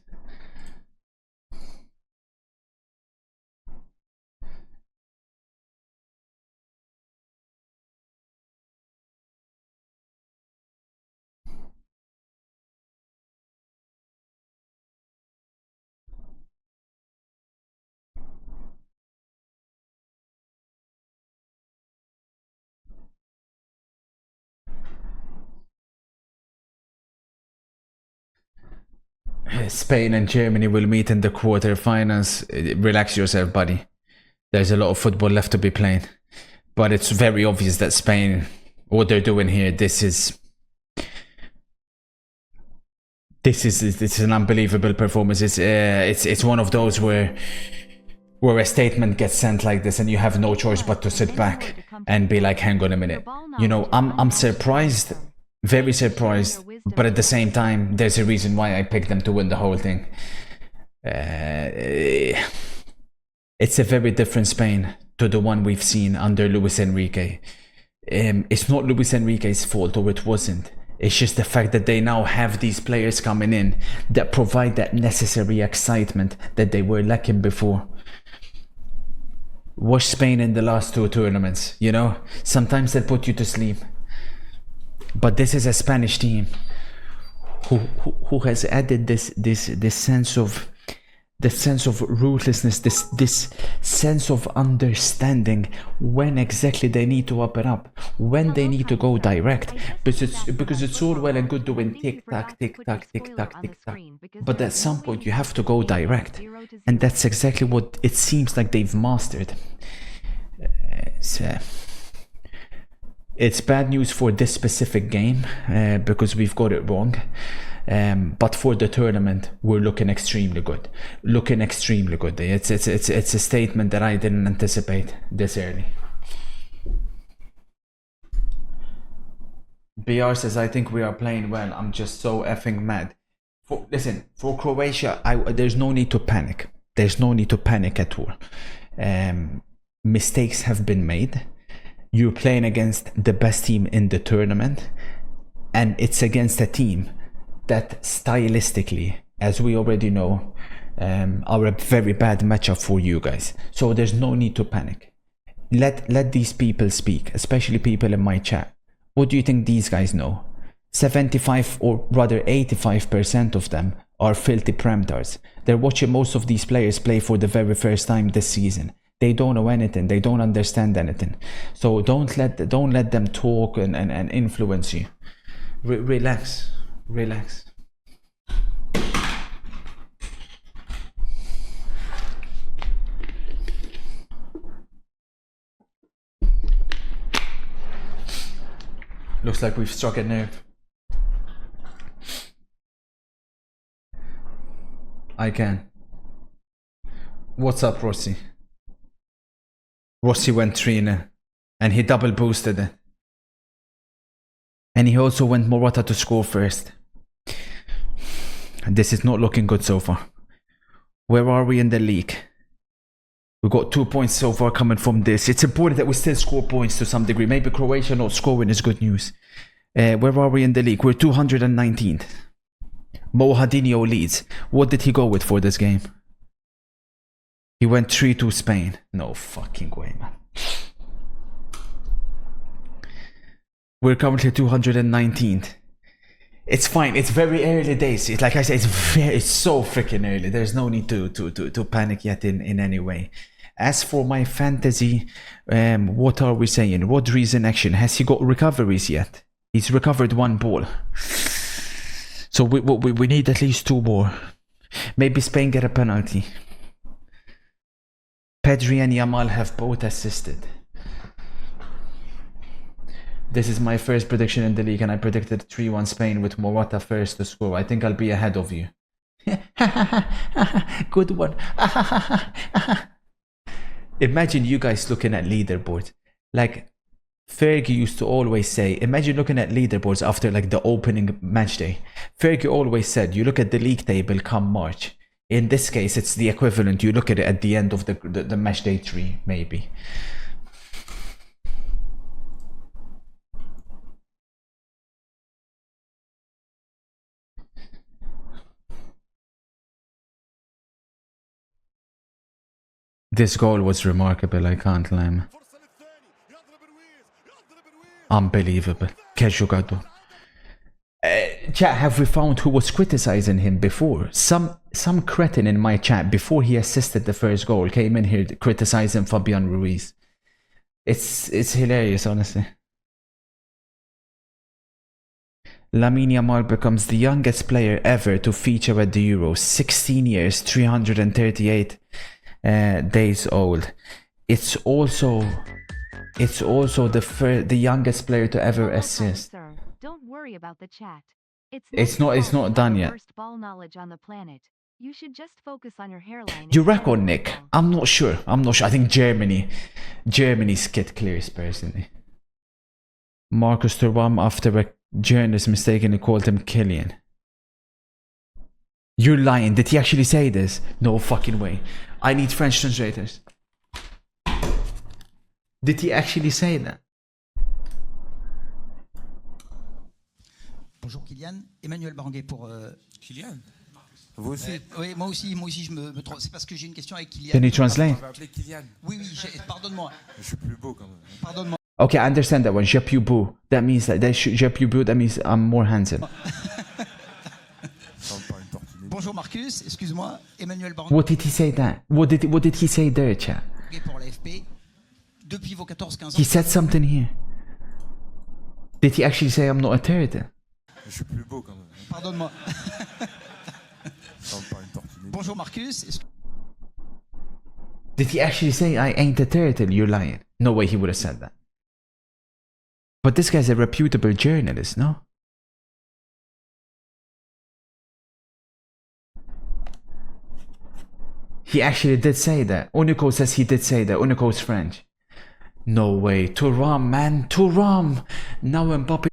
Spain and Germany will meet in the quarterfinals. Relax yourself, buddy. There's a lot of football left to be played. But it's very obvious that Spain, what they're doing here, this is an unbelievable performance. It's one of those where a statement gets sent like this and you have no choice but to sit back and be like, hang on a minute. You know, I'm surprised, very surprised, but at the same time, there's a reason why I picked them to win the whole thing. It's a very different Spain to the one we've seen under Luis Enrique. It's not Luis Enrique's fault, or it wasn't. It's just the fact that they now have these players coming in that provide that necessary excitement that they were lacking before. Watch Spain in the last two tournaments, you know? Sometimes they put you to sleep. But this is a Spanish team who has added this sense of ruthlessness, this sense of understanding when exactly they need to up it up, when they need to go direct, because it's all well and good doing tick tack, but at some point you have to go direct, and that's exactly what it seems like they've mastered. It's bad news for this specific game because we've got it wrong. But for the tournament, we're looking extremely good. It's a statement that I didn't anticipate this early. BR says, I think we are playing well. I'm just so effing mad. Listen, for Croatia, there's no need to panic. There's no need to panic at all. Mistakes have been made. You're playing against the best team in the tournament, and it's against a team that stylistically, as we already know, are a very bad matchup for you guys. So there's no need to panic. Let these people speak, especially people in my chat. What do you think these guys know? 75 or rather 85% of them are filthy prem-tards. They're watching most of these players play for the very first time this season. They don't know anything. They don't understand anything. So don't let them talk and influence you. Relax. Looks like we've struck a nerve. I can. What's up, Rossi? Rossi went 3-0 and he double boosted it. And he also went Morata to score first. This is not looking good so far. Where are we in the league? We got 2 points so far coming from this. It's important that we still score points to some degree. Maybe Croatia not scoring is good news. Where are we in the league? We're 219th. Mohadinho leads. What did he go with for this game? He went 3-2 Spain. No fucking way, man. We're currently 219th. It's fine. It's very early days. It's like I said, it's so freaking early. There's no need to panic yet in any way. As for my fantasy, what are we saying? Rodri's in action. Has he got recoveries yet? He's recovered 1 ball. So we need at least 2 more. Maybe Spain get a penalty. Pedri and Yamal have both assisted. This is my first prediction in the league, and I predicted 3-1 Spain with Morata first to score. I think I'll be ahead of you. Good one. Imagine you guys looking at leaderboards. Like Fergie used to always say, imagine looking at leaderboards after like the opening match day. Fergie always said, you look at the league table come March. In this case, it's the equivalent. You look at it at the end of the match day 3, maybe. This goal was remarkable, I can't lie, man. Unbelievable. Que jugador. Chat, have we found who was criticizing him before? Some cretin in my chat before he assisted the first goal came in here criticizing Fabian Ruiz. It's hilarious, honestly. Lamine Yamal becomes the youngest player ever to feature at the Euros. 16 years, 338 days old. It's also the youngest player to ever assist. Sir, don't worry about the chat. It's not done yet. First ball knowledge on the planet. You should just focus on your hairline. You reckon, Nick? I'm not sure. I think Germany's kit clears personally. Marcus Thuram, after a journalist mistakenly called him Killian. You're lying. Did he actually say this? No fucking way. I need French translators. Did he actually say that? Bonjour Kylian, Emmanuel Baranguet pour... Kylian. Vous aussi. Oui, moi aussi je me trompe. C'est parce que j'ai une question avec Kylian. Can you translate? On va appeler Kylian. Oui, pardonne-moi. Je suis plus beau quand même. Pardonne-moi. Okay, I understand that one. Je plus beau. That means je plus beau. That means I'm more handsome. Bonjour Marcus, excuse-moi, Emmanuel Baranguet. What did he say that? What did he say there, chat? Pour l'AFP. Depuis vos 14-15 ans. He said something here. Did he actually say I'm not a turtle? Je suis plus beau quand même. Pardonne-moi. Bonjour Marcus. Did he actually say I ain't a turtle? You're lying. No way he would have said that. But this guy's a reputable journalist, no? He actually did say that. Unico says he did say that. Unico's French. No way. Thuram, man. Thuram. Now Mbappe.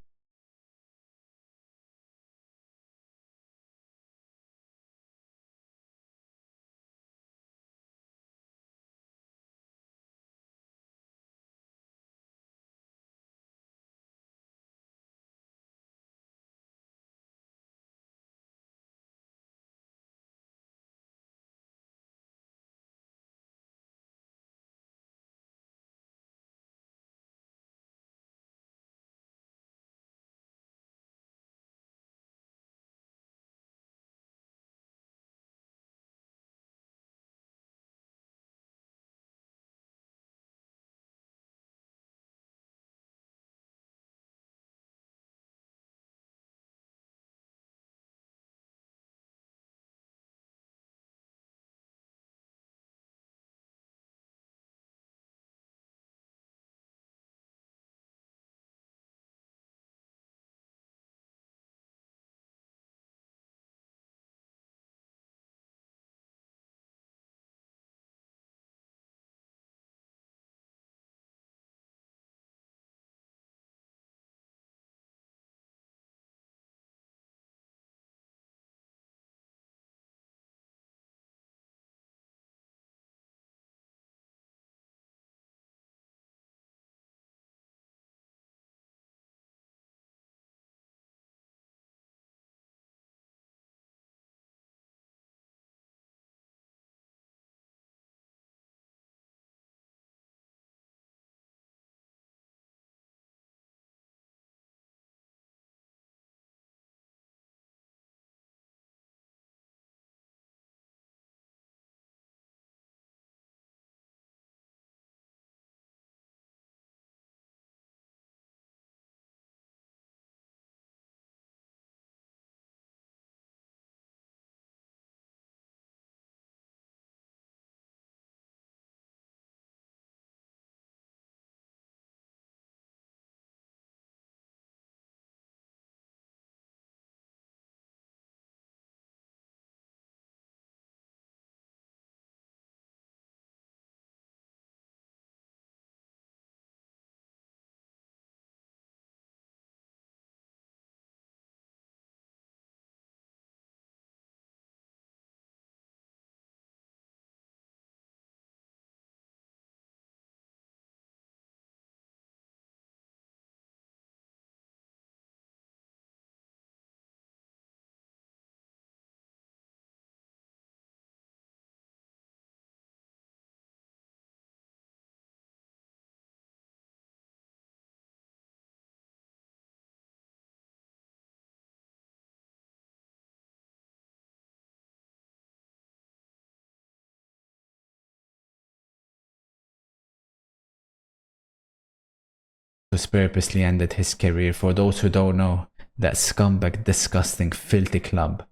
Juventus purposely ended his career. For those who don't know, that scumbag, disgusting, filthy club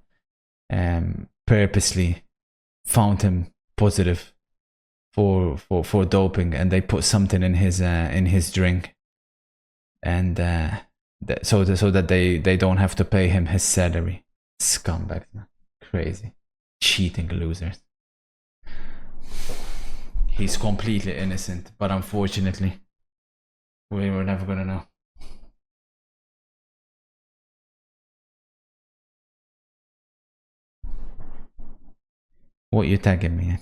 purposely found him positive for doping, and they put something in his drink, and so that they don't have to pay him his salary. Scumbags, man. Crazy, cheating losers. He's completely innocent, but unfortunately, we're never gonna know. What you tagging me in?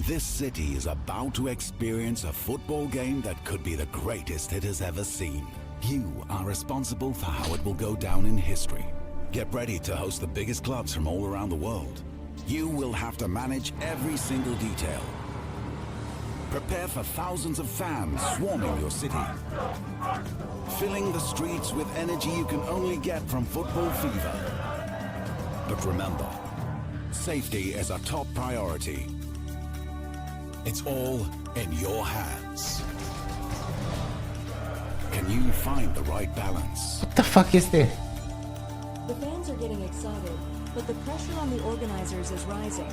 This city is about to experience a football game that could be the greatest it has ever seen. You are responsible for how it will go down in history. Get ready to host the biggest clubs from all around the world. You will have to manage every single detail. Prepare for thousands of fans swarming your city, filling the streets with energy you can only get from football fever. But remember, safety is a top priority. It's all in your hands. Can you find the right balance? What the fuck is this? The fans are getting excited, but the pressure on the organizers is rising.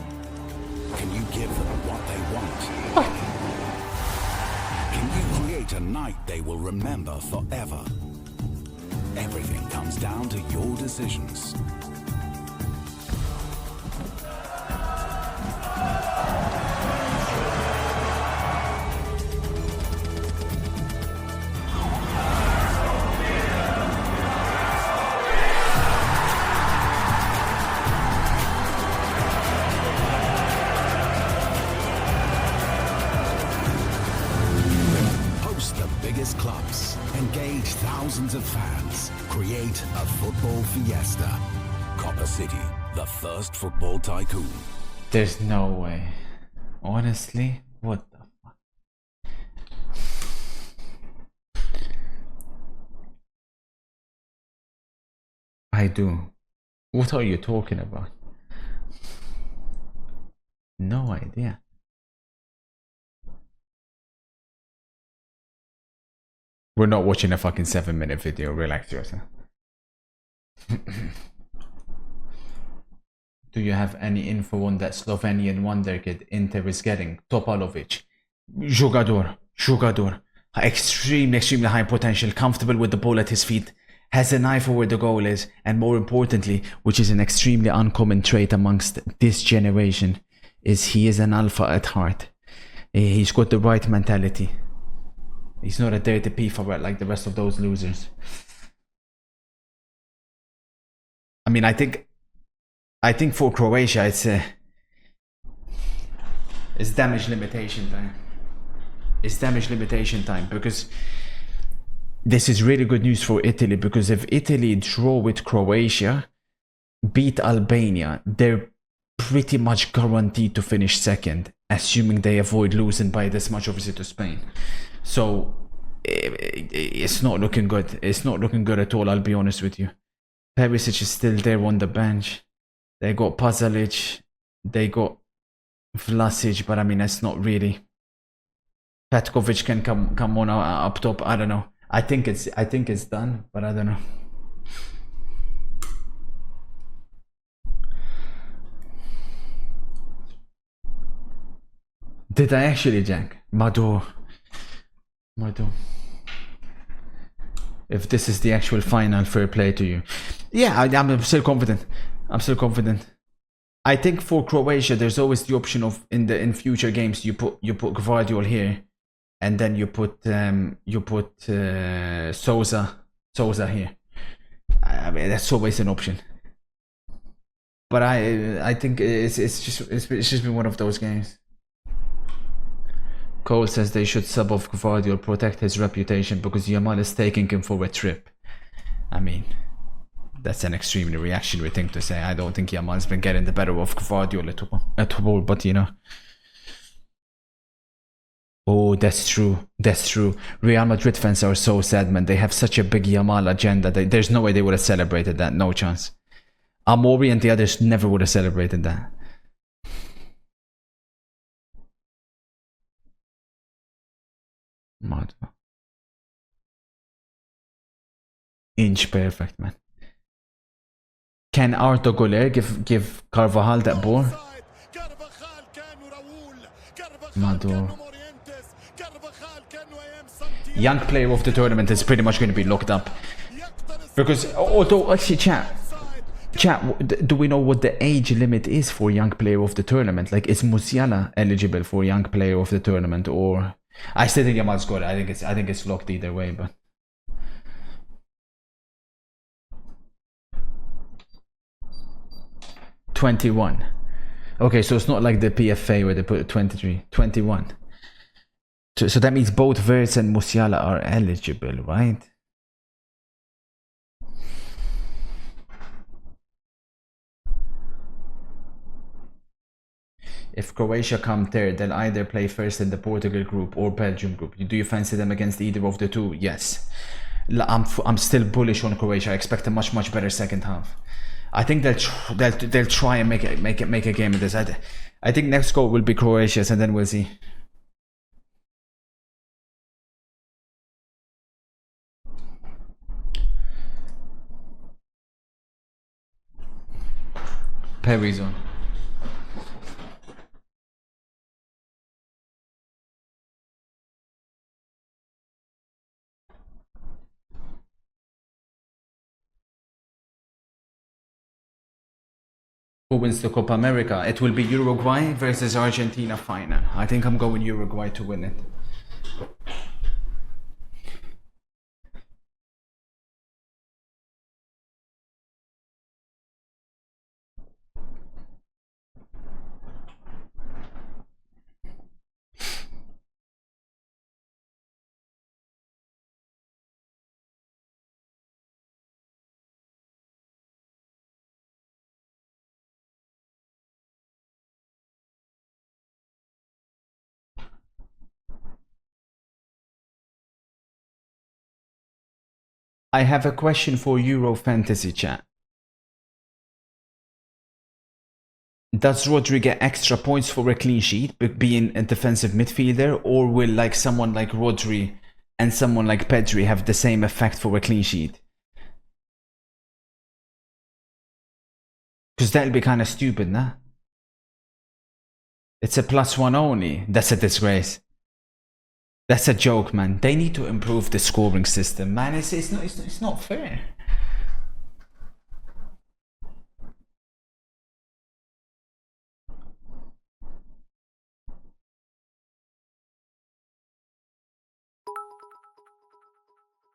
Can you give them what they want? Can you create a night they will remember forever? Everything comes down to your decisions. Clubs, engage thousands of fans, create a football fiesta. Copper City, the first football tycoon. There's no way. Honestly, what the fuck? I do. What are you talking about? No idea. We're not watching a fucking 7-minute video. Relax yourself. Do you have any info on that Slovenian wonder kid Inter is getting? Topalovic. Jugador. Extremely high potential. Comfortable with the ball at his feet. Has an eye for where the goal is. And more importantly, which is an extremely uncommon trait amongst this generation, is he is an alpha at heart. He's got the right mentality. He's not a dirty piece-of-work like the rest of those losers. I mean, I think for Croatia, it's damage limitation time. It's damage limitation time, because this is really good news for Italy, because if Italy draw with Croatia, beat Albania, they're pretty much guaranteed to finish second, assuming they avoid losing by this much, obviously, to Spain. So it's not looking good. It's not looking good at all, I'll be honest with you. Perisic is still there on the bench. They got Pazalic. They got Vlasic, but I mean, it's not really. Petkovic can come on up top. I don't know. I think it's done, but I don't know. Did I actually, Jack? Mado. If this is the actual final, fair play to you. Yeah, I'm still confident. I think for Croatia, there's always the option of in future games you put Gvardiol here, and then you put Sousa here. I mean, that's always an option. But I think it's just been one of those games. Cole says they should sub off Gvardiol, protect his reputation, because Yamal is taking him for a trip. I mean, that's an extremely reactionary thing to say. I don't think Yamal's been getting the better of Gvardiol at all, but you know. Oh, that's true. Real Madrid fans are so sad, man. They have such a big Yamal agenda. There's no way they would have celebrated that. No chance. Amori and the others never would have celebrated that. Mad. inch perfect, man. Can Arto Goler give Carvajal that ball? Maduro. Young player of the tournament is pretty much going to be locked up. Because, although, actually, chat, do we know what the age limit is for young player of the tournament? Like, is Musiala eligible for young player of the tournament, or I still think Yamal's got it. I think it's locked either way, but 21. Okay, so it's not like the PFA where they put 23. 21. So that means both Verts and Musiala are eligible, right? If Croatia come third, they'll either play first in the Portugal group or Belgium group. Do you fancy them against either of the two? Yes. I'm still bullish on Croatia. I expect a much better second half. I think they'll try and make a game of this. I think next goal will be Croatia's, and then we'll see. Perry's on. Who wins the Copa America? It will be Uruguay versus Argentina final. I think I'm going Uruguay to win it. I have a question for Euro Fantasy chat. Does Rodri get extra points for a clean sheet, being a defensive midfielder, or will like someone like Rodri and someone like Pedri have the same effect for a clean sheet? Because that'll be kind of stupid, nah? It's a +1 only. That's a disgrace. That's a joke, man. They need to improve the scoring system, man. It's not fair.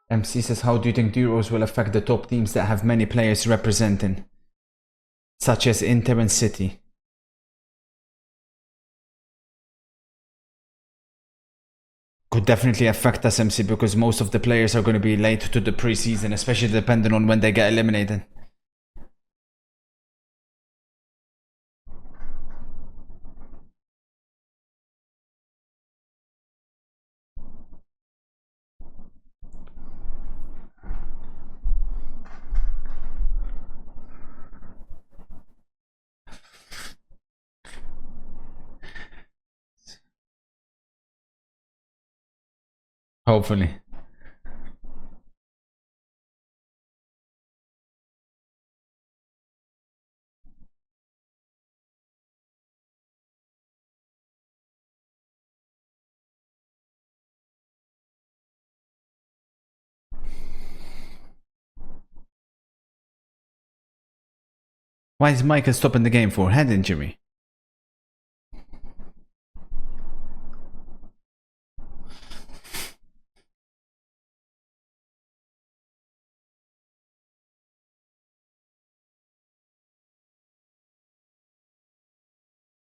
MC says, how do you think the Euros will affect the top teams that have many players representing, such as Inter and City? Could definitely affect us, MC, because most of the players are going to be late to the preseason, especially depending on when they get eliminated. Hopefully. Why is Michael stopping the game for? Head injury.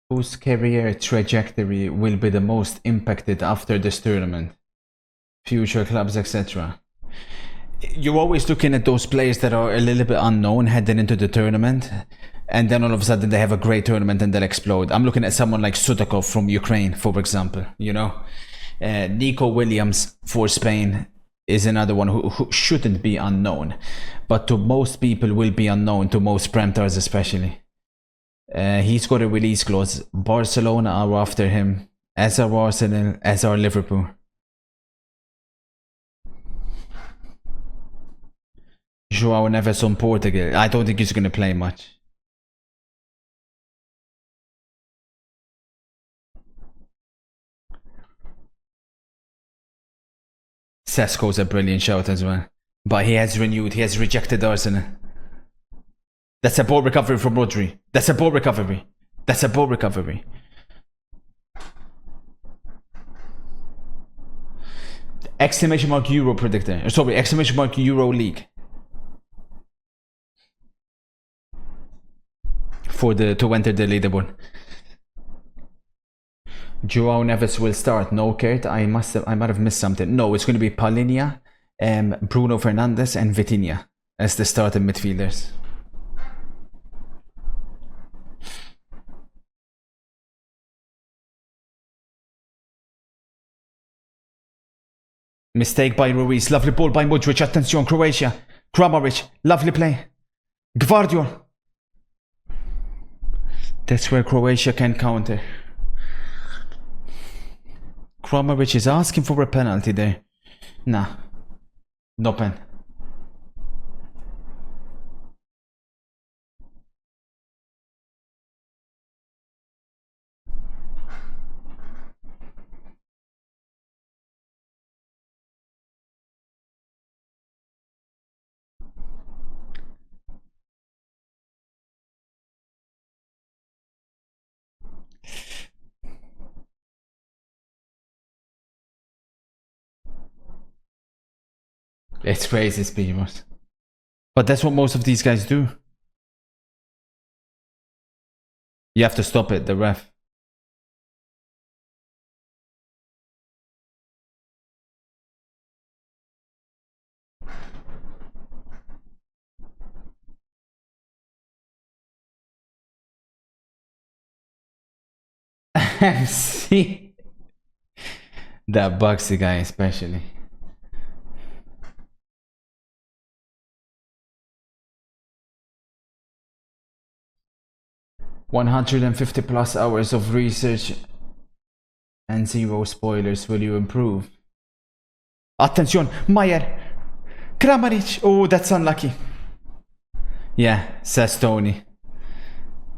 Whose career trajectory will be the most impacted after this tournament? Future clubs, etc. You're always looking at those players that are a little bit unknown heading into the tournament, and then all of a sudden they have a great tournament and they'll explode. I'm looking at someone like Sudakov from Ukraine, for example. You know, Nico Williams for Spain is another one who shouldn't be unknown, but to most people will be unknown, to most Premtars especially. He's got a release clause. Barcelona are after him, as are Arsenal, as are Liverpool. Joao Neves on Portugal. I don't think he's going to play much. Sesko's a brilliant shout as well. But he has renewed. He has rejected Arsenal. That's a ball recovery from Rodri. That's a ball recovery. That's a ball recovery. Exclamation mark Euro predictor. Sorry, exclamation mark Euro League. To enter the leaderboard. Joao Neves will start. No, Kurt. I might have missed something. No, it's going to be Paulinho, Bruno Fernandes, and Vitinha as the starting midfielders. Mistake by Ruiz. Lovely ball by Modric. Attention, Croatia. Kramaric. Lovely play. Gvardiol. That's where Croatia can counter. Kramaric is asking for a penalty there. Nah. No pen. It's crazy, Speedboss. But that's what most of these guys do. You have to stop it, the ref. MC. That Bugsy guy especially. +150 hours of research and 0 spoilers. Will you improve? Attention, Mayer. Kramaric. Oh, that's unlucky. Yeah, says Tony.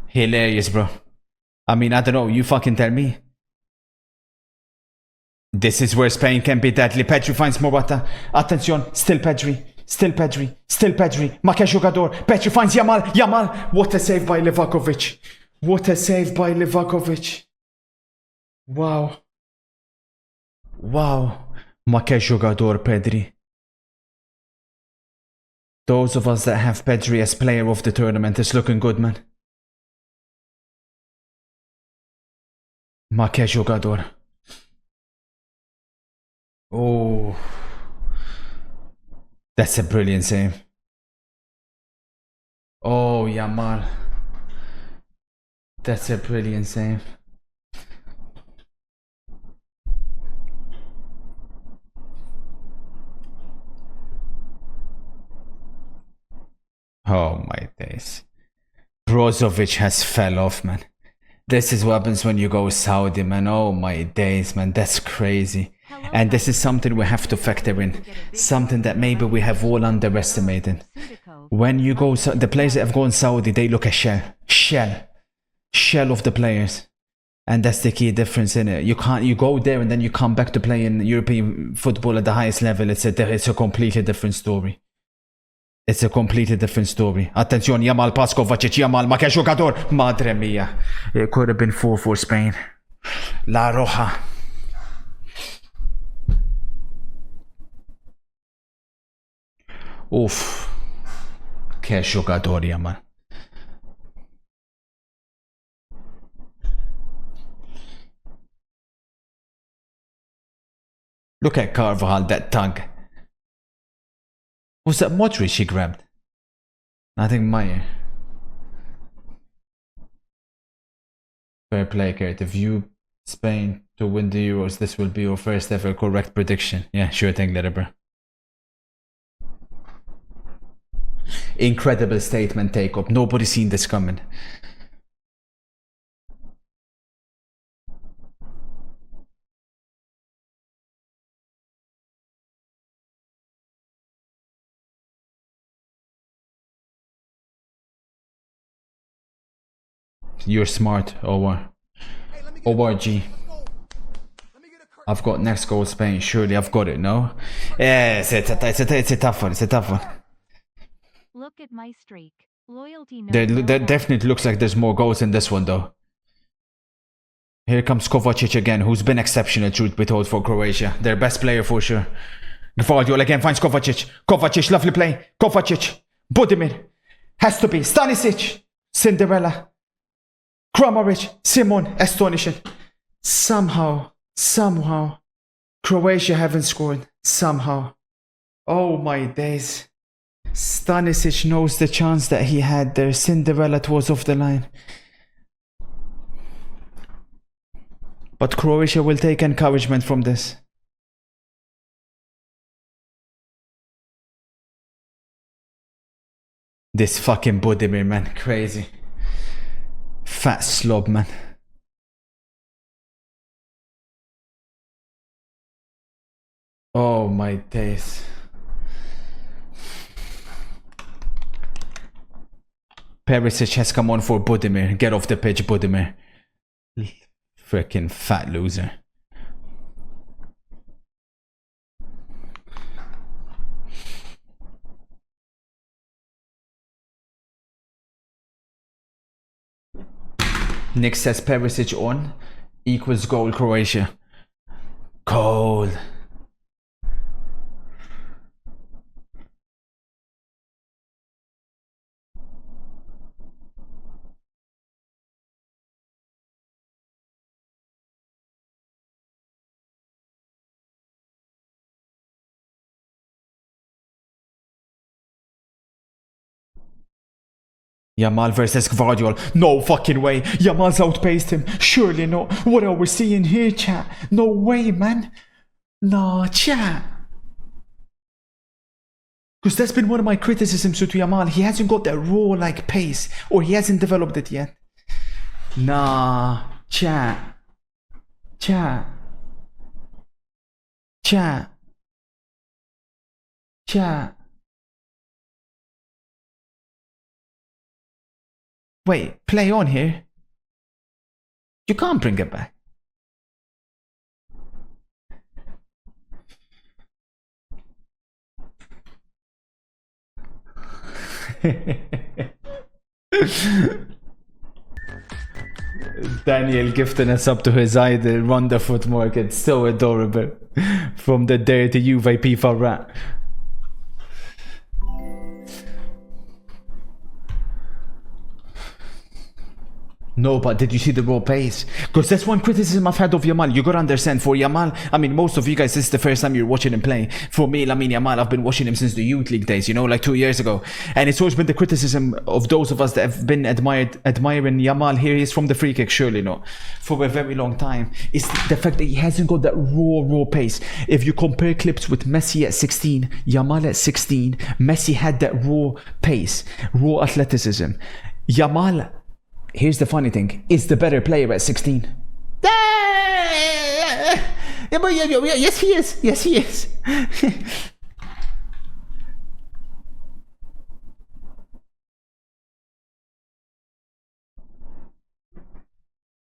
Hilarious, bro. I mean, I don't know. You fucking tell me. This is where Spain can be deadly. Pedri finds Morata. Attention, still Pedri. Still Pedri. Still Pedri. Ma che giocatore. Pedri finds Yamal. Yamal. What a save by Livakovic. What a save by Livakovic. Wow. Wow. Ma che giocatore, Pedri. Those of us that have Pedri as player of the tournament is looking good, man. Ma che giocatore. Oh. That's a brilliant save. Oh, Yamal. That's a brilliant save. Oh my days. Brozovic has fell off, man. This is what happens when you go Saudi, man. Oh my days, man. That's crazy. And this is something we have to factor in. Something that maybe we have all underestimated. When you go, the players that have gone Saudi, they look a shell of the players. And that's the key difference in it. You go there and then you come back to play in European football at the highest level. It's a completely different story. It's a completely different story. Attention, Yamal, pass Kovacic, Yamal, ma che giocatore. Madre mia. It could have been 4 for Spain. La Roja. Oof. Che giocatore, Yamal. Look at Carvajal, that tug. Was that Modric she grabbed? I think Meyer. Fair play, Kurt. If you Spain to win the Euros, this will be your first ever correct prediction. Yeah, sure thing, little bro. Incredible statement take up. Nobody's seen this coming. You're smart, ORG. I've got next goal Spain. Surely I've got it, no? Yes, it's a tough one. It's a tough one. Look at my streak. Loyalty knows There no bounds. definitely looks like there's more goals in this one, though. Here comes Kovacic again, who's been exceptional, truth be told, for Croatia. Their best player for sure. Gvardiol again finds Kovacic. Kovacic, lovely play. Kovacic. Budimir. Has to be. Stanisic. Cinderella. Kramaric. Simon. Astonishing. Somehow, Croatia haven't scored. Somehow. Oh my days. Stanisic knows the chance that he had there. Cinderella was off the line. But Croatia will take encouragement from this. This fucking Budimir, man. Crazy. Fat slob, man. Oh my days. Perisic has come on for Budimir. Get off the pitch, Budimir. Freaking fat loser. Nick says Perisic on equals goal Croatia. Cold. Yamal versus Gvardiol. No fucking way. Yamal's outpaced him. Surely not. What are we seeing here, chat? No way, man. Nah, chat. Because that's been one of my criticisms to Yamal. He hasn't got that raw like pace, or he hasn't developed it yet. Nah, chat. Chat. Chat. Chat. Wait, play on here. You can't bring it back. Daniel gifting us up to his idol, Run the Foot Market. So adorable. From the dirty Juve FIFA rat. No, but did you see the raw pace? Because that's one criticism I've had of Yamal. You gotta understand, for Yamal, I mean, most of you guys, this is the first time you're watching him play. For me, I mean, Yamal, I've been watching him since the youth league days, you know, like 2 years ago. And it's always been the criticism of those of us that have been admiring Yamal. Here he is from the free kick, surely not. For a very long time. It's the fact that he hasn't got that raw pace. If you compare clips with Messi at 16, Yamal at 16, Messi had that raw pace, raw athleticism. Yamal, here's the funny thing, is the better player at 16. Yes, he is. Yes, he is.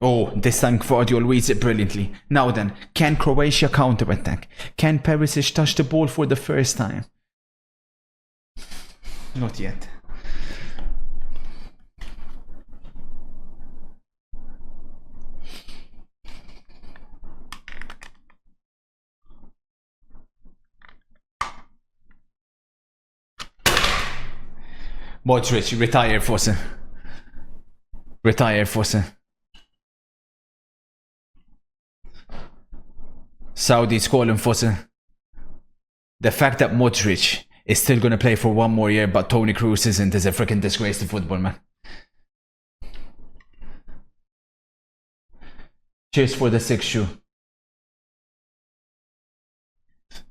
Oh, this time Gvardiol reads it brilliantly. Now then, can Croatia counterattack? Can Perisic touch the ball for the first time? Not yet. Modric, retire Fosse. Retire Fosse. Saudi's calling Fosse. The fact that Modric is still gonna play for one more year but Toni Kroos isn't is a freaking disgrace to football, man. Cheers for the 6 shoe.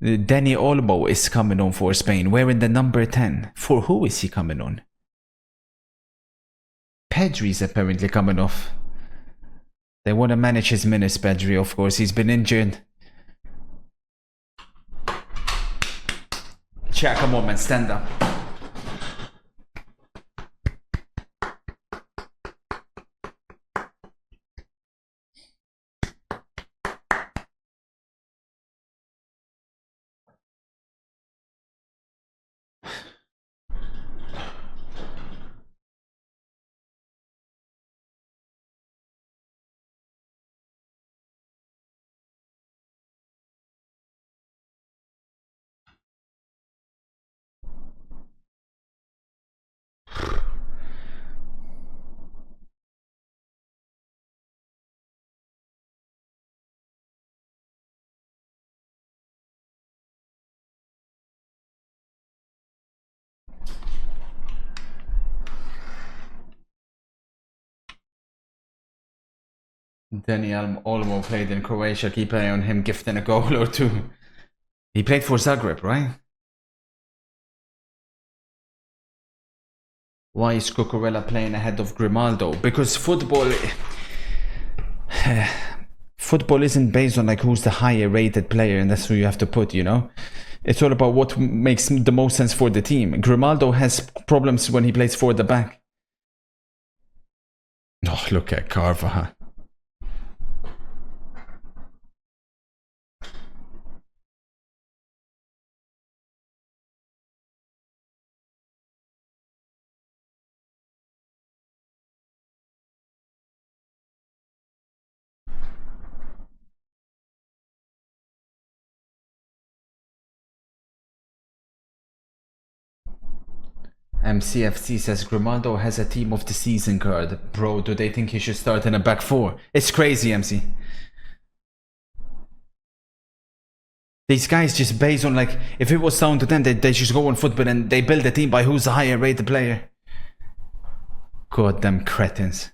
Danny Olmo is coming on for Spain, wearing the number 10. For who is he coming on? Pedri's apparently coming off. They want to manage his minutes, Pedri, of course. He's been injured. Chat, come on, man, stand up. Daniel Olmo played in Croatia. Keep an eye on him gifting a goal or two. He played for Zagreb, right? Why is Cucurella playing ahead of Grimaldo? Because football isn't based on like who's the higher rated player, and that's who you have to put, you know? It's all about what makes the most sense for the team. Grimaldo has problems when he plays for the back. Oh, look at Carvajal. MCFC says Grimaldo has a team of the season card. Bro, do they think he should start in a back four? It's crazy, MC. These guys just based on like, if it was down to them, they just go on football and they build a team by who's the higher rated player. Goddamn cretins.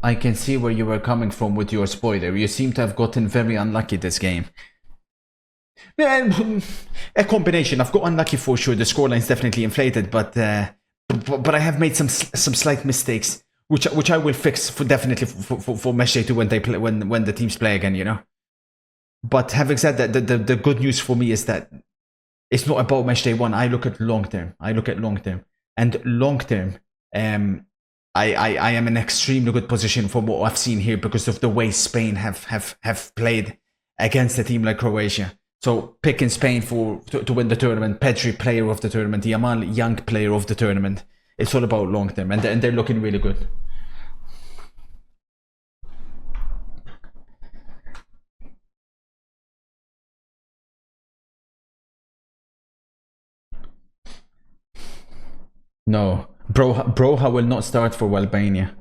I can see where you were coming from with your spoiler. You seem to have gotten very unlucky this game. A combination. I've got unlucky for sure. The scoreline's definitely inflated, but I have made some slight mistakes, which I will fix for definitely for Match Day 2 when they play when the teams play again. You know. But having said that, the good news for me is that it's not about Match Day 1. I look at long term. And long term. I am in an extremely good position for what I've seen here because of the way Spain have played against a team like Croatia. So picking Spain to win the tournament, Pedri player of the tournament, Yamal young player of the tournament. It's all about long term, and they're looking really good. No. Broha will not start for Albania.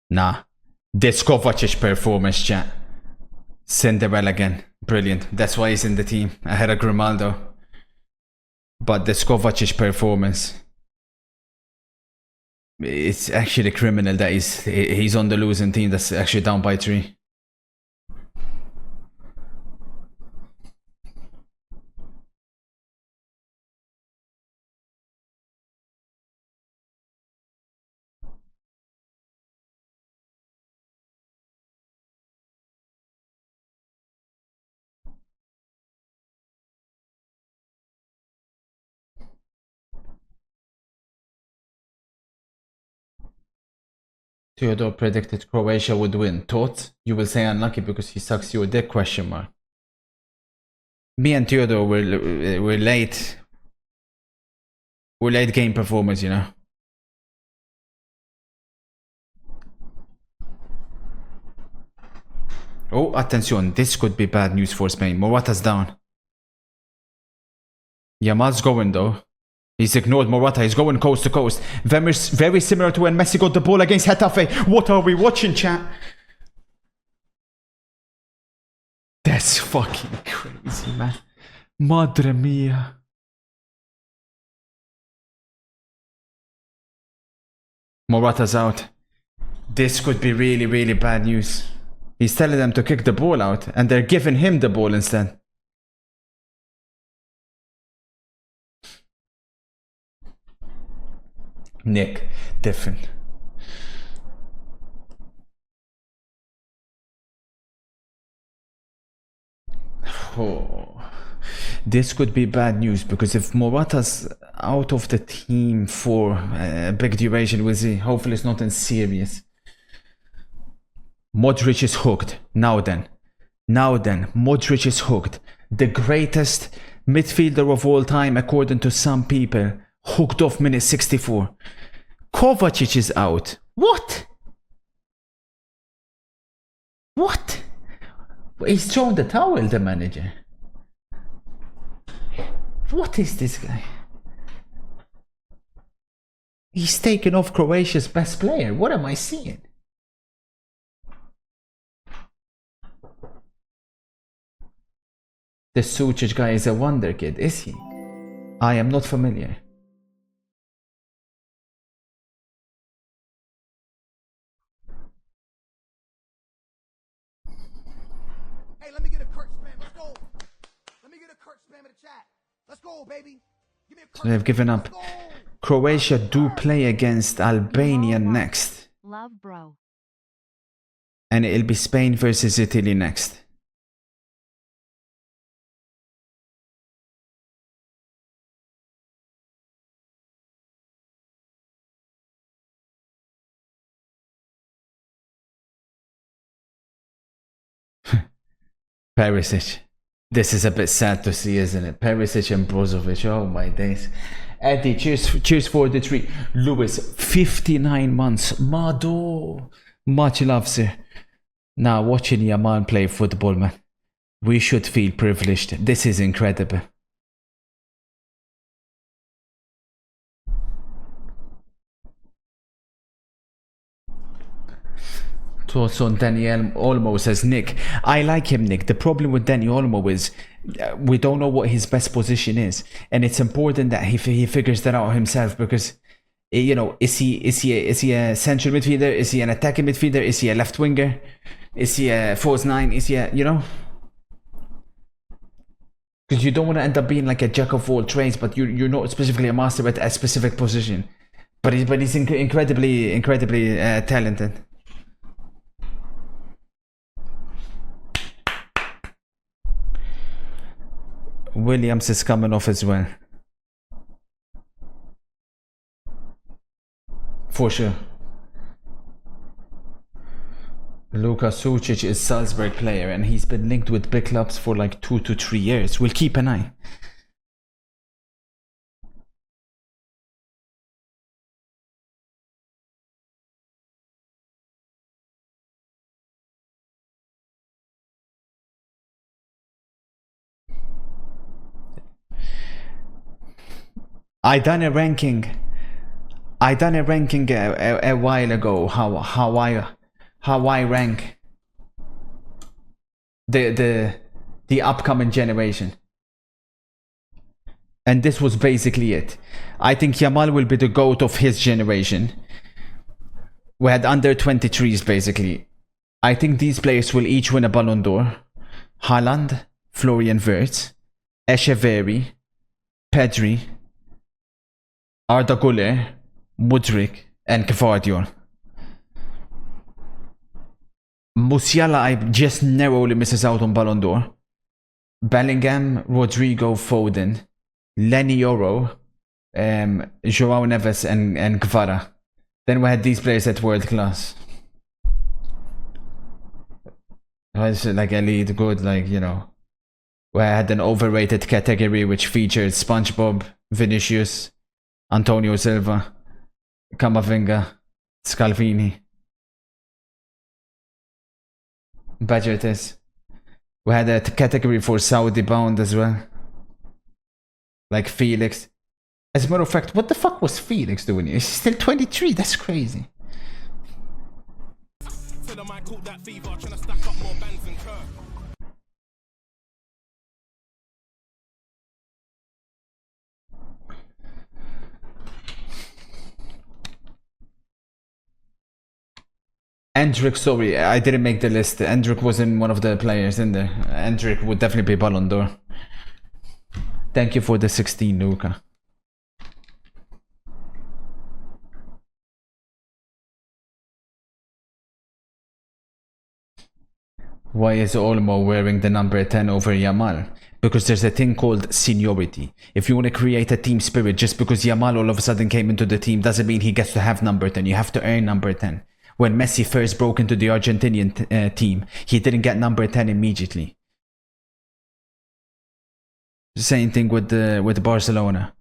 Nah. This Kovacic performance, chat. Cinderella again. Brilliant. That's why he's in the team ahead of Grimaldo. But the Kovacic performance, it's actually criminal that he's on the losing team that's actually down by 3. Theodore predicted Croatia would win. Thoughts? You will say unlucky because he sucks your dick, question mark. Me and Theodore were late. We're late game performers, you know. Oh, attention, this could be bad news for Spain. Morata's down. Yamal's going though. He's ignored Morata. He's going coast to coast. Very similar to when Messi got the ball against Getafe. What are we watching, chat? That's fucking crazy, man. Madre mia. Morata's out. This could be really, really bad news. He's telling them to kick the ball out, and they're giving him the ball instead. Nick, different. Oh, this could be bad news because if Morata's out of the team for a big duration, we'll see. Hopefully it's nothing serious. Modric is hooked. Now then, Modric is hooked. The greatest midfielder of all time, according to some people. Hooked off minute 64. Kovacic is out. What? What? He's thrown the towel, the manager. What is this guy? He's taken off Croatia's best player. What am I seeing? The Sucic guy is a wonder kid, is he? I am not familiar. Hey, let me get a Kurt spam. Let's go. Let me get a Kurt spam in the chat. Let's go, baby. Give me a Kurt. So they've given up. Croatia do play against Albania next. Love, bro. And it'll be Spain versus Italy next. Perisic. This is a bit sad to see, isn't it? Perisic and Brozovic. Oh my days. Eddie, cheers for the treat. Lewis, 59 months. Mado. Much love, sir. Now, watching Yaman play football, man. We should feel privileged. This is incredible. Thoughts on Daniel Olmo, says Nick. I like him, Nick. The problem with Dani Olmo is we don't know what his best position is, and it's important that he figures that out himself, because you know, is he a central midfielder? Is he an attacking midfielder? Is he a left winger? Is he a false nine? Is he a, you know? Because you don't want to end up being like a jack of all trades, but you're not specifically a master at a specific position. But he's incredibly talented. Williams is coming off as well. For sure. Luka Sucic is Salzburg player, and he's been linked with big clubs for like 2 to 3 years. We'll keep an eye. I done a ranking a while ago, how I rank the upcoming generation, and this was basically it. I think Yamal will be the GOAT of his generation. We had under 23s basically. I think these players will each win a Ballon d'Or. Haaland, Florian Wirtz, Echeverri, Pedri, Arda Güler, Mudryk, and Gvardiol. Musiala, I just narrowly misses out on Ballon d'Or. Bellingham, Rodrigo, Foden, Lenny Yoro, Joao Neves, and Kvara. Then we had these players at world class. It's like elite, good, like, you know. We had an overrated category which featured SpongeBob, Vinicius, Antonio Silva, Camavinga, Scalvini, Badgertes. We had a category for Saudi bound as well, like Felix. As a matter of fact, what the fuck was Felix doing here? He's still 23, that's crazy. Till I might caught that fever, tryna stack up more bands than Kerr. Endrick, sorry, I didn't make the list. Endrick wasn't one of the players in there. Endrick would definitely be Ballon d'Or. Thank you for the 16, Luca. Why is Olmo wearing the number 10 over Yamal? Because there's a thing called seniority. If you want to create a team spirit, just because Yamal all of a sudden came into the team doesn't mean he gets to have number 10. You have to earn number 10. When Messi first broke into the Argentinian team, he didn't get number 10 immediately. Same thing with Barcelona.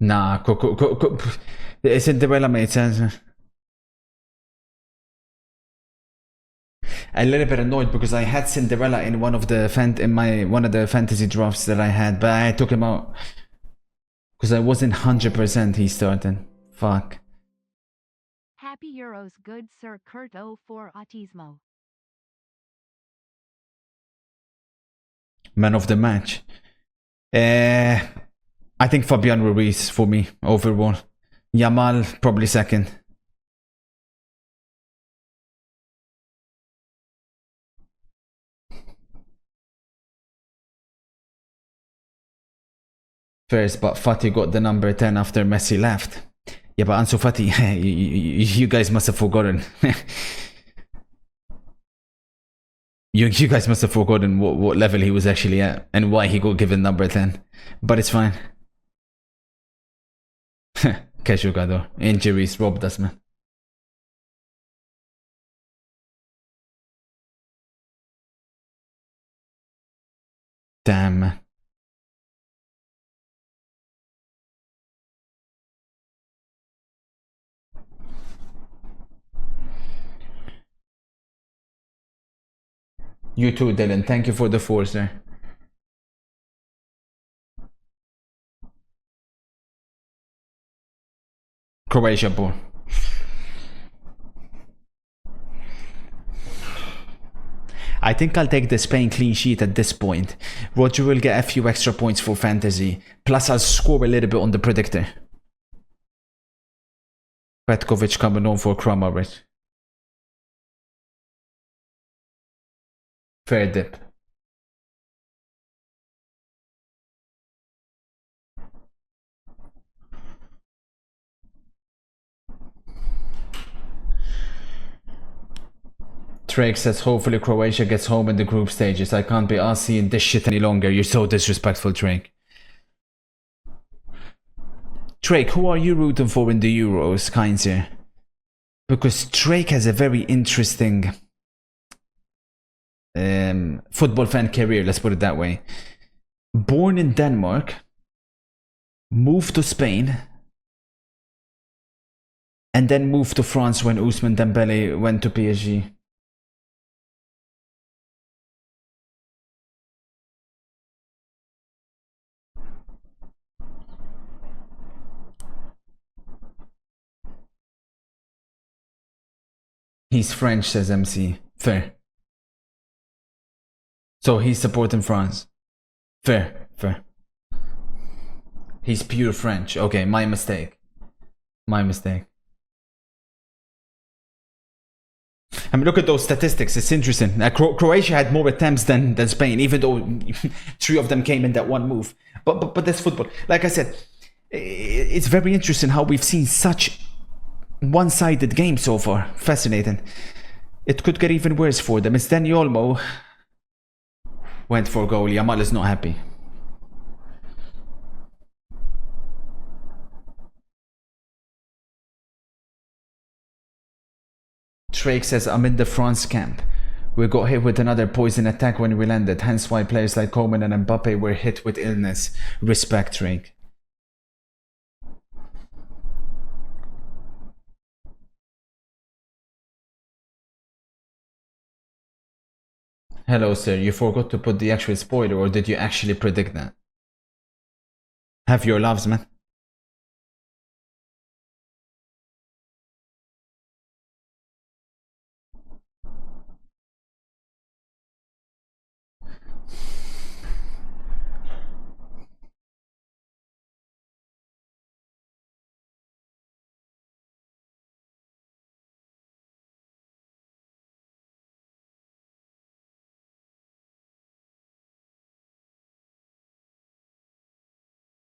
Nah, Cinderella made sense. A little bit annoyed because I had Cinderella in one of the one of the fantasy drafts that I had, but I took him out because I wasn't 100% he started. Fuck. Happy Euros, good sir Kurt 04 Autismo. Man of the match. I think Fabian Ruiz for me overall. Yamal probably second. First, but Fati got the number 10 after Messi left. Yeah, but Ansu Fati, you guys must have forgotten. you guys must have forgotten what level he was actually at and why he got given number 10. But it's fine. Que jugador. Injuries robbed us, man. Damn, man. You too, Dylan. Thank you for the force there. Croatia, boy. I think I'll take the Spain clean sheet at this point. Roger will get a few extra points for fantasy. Plus, I'll score a little bit on the predictor. Petkovic coming on for Kramovic. Fair dip. Drake says hopefully Croatia gets home in the group stages. I can't be asked seeing this shit any longer. You're so disrespectful, Drake. Drake, who are you rooting for in the Euros, Kinds here? Because Drake has a very interesting football fan career, let's put it that way. Born in Denmark, moved to Spain, and then moved to France when Ousmane Dembele went to PSG. He's French, says MC. Fair. So he's supporting France. Fair, fair. He's pure French. Okay, my mistake. My mistake. I mean, look at those statistics. It's interesting. Croatia had more attempts than Spain, even though 3 of them came in that one move. But that's football. Like I said, it's very interesting how we've seen such one-sided game so far. Fascinating. It could get even worse for them. It's Dani Olmo went for goal. Yamal is not happy. Drake says, I'm in the France camp. We got hit with another poison attack when we landed, hence why players like Coman and Mbappe were hit with illness. Respect, Drake. Hello, sir. You forgot to put the actual spoiler, or did you actually predict that? Have your loves, man.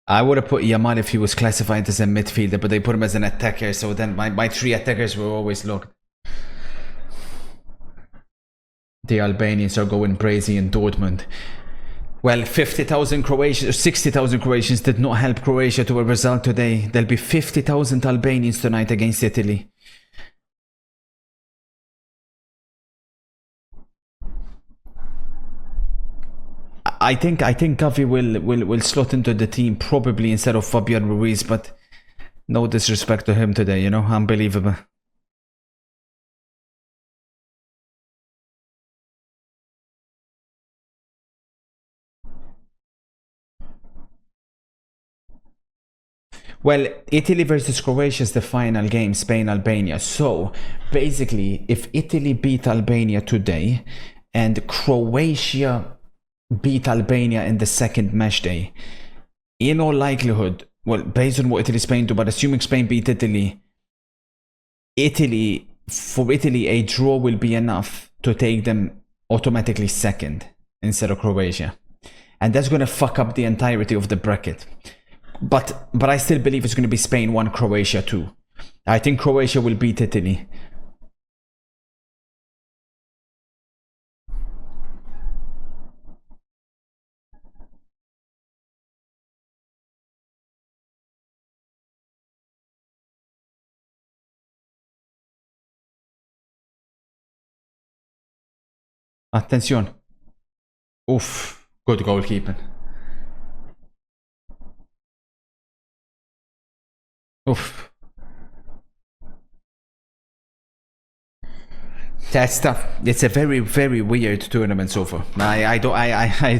I would have put Yamal if he was classified as a midfielder, but they put him as an attacker, so then my 3 attackers were always locked. The Albanians are going crazy in Dortmund. Well, 50,000 Croatians, or 60,000 Croatians did not help Croatia to a result today. There'll be 50,000 Albanians tonight against Italy. I think Gavi will slot into the team probably instead of Fabian Ruiz, but no disrespect to him today, you know, unbelievable. Well, Italy versus Croatia is the final game, Spain-Albania. So, basically, if Italy beat Albania today and Croatia beat Albania in the second match day, in all likelihood, well, based on what Italy-Spain do, but assuming Spain beat Italy, for Italy, a draw will be enough to take them automatically second instead of Croatia. And that's going to fuck up the entirety of the bracket. But I still believe it's going to be Spain 1, Croatia 2. I think Croatia will beat Italy. Attention. Oof, good goalkeeping. Oof. That's tough. It's a very, very weird tournament so far. I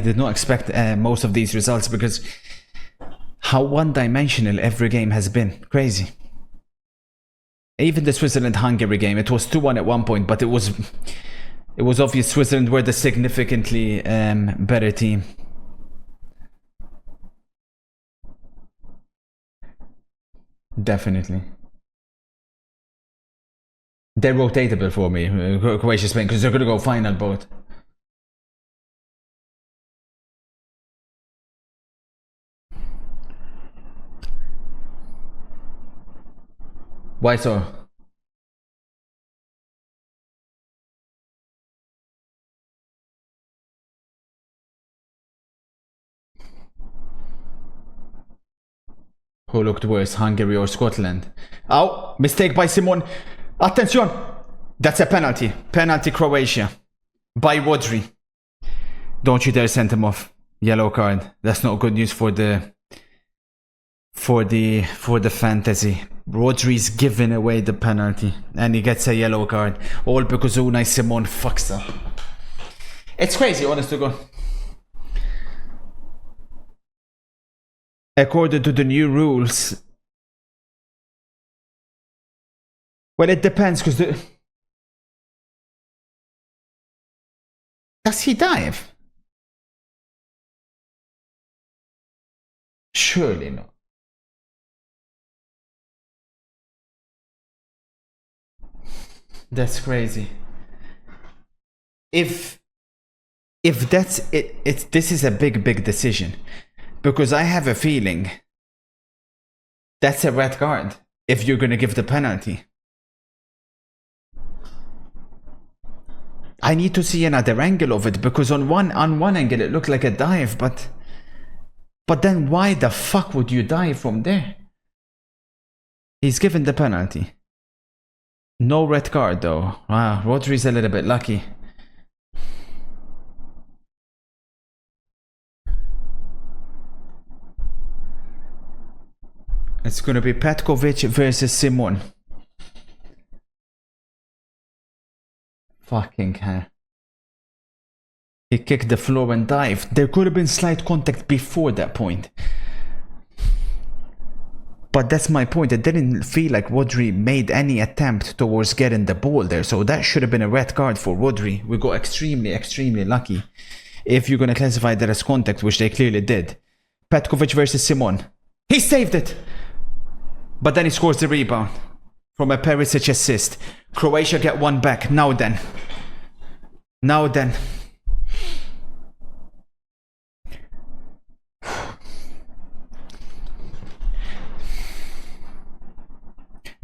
did not expect most of these results because how one-dimensional every game has been. Crazy. Even the Switzerland-Hungary game, it was 2-1 at one point, but it was obvious Switzerland were the significantly better team. Definitely. They're rotatable for me, Croatia, Spain, because they're going to go final both. Why so? Who looked worse, Hungary or Scotland? Oh, mistake by Simon. Attention! That's a penalty. Penalty Croatia. By Rodri. Don't you dare send him off. Yellow card. That's not good news for the fantasy. Rodri's giving away the penalty. And he gets a yellow card. All because Unai Simon fucks up. It's crazy, honest to God. According to the new rules, well, it depends because does he dive? Surely not. That's crazy. If that's it, this is a big decision. Because I have a feeling that's a red card if you're going to give the penalty. I need to see another angle of it because on one angle it looked like a dive, but then why the fuck would you dive from there? He's given the penalty. No red card though. Wow, Rodri's a little bit lucky. It's going to be Petkovic versus Simon. Fucking hell. He kicked the floor and dived. There could have been slight contact before that point. But that's my point. It didn't feel like Rodri made any attempt towards getting the ball there. So that should have been a red card for Rodri. We got extremely lucky. If you're going to classify that as contact, which they clearly did. Petkovic versus Simon. He saved it! But then he scores the rebound from a Perisic assist. Croatia get one back. Now then.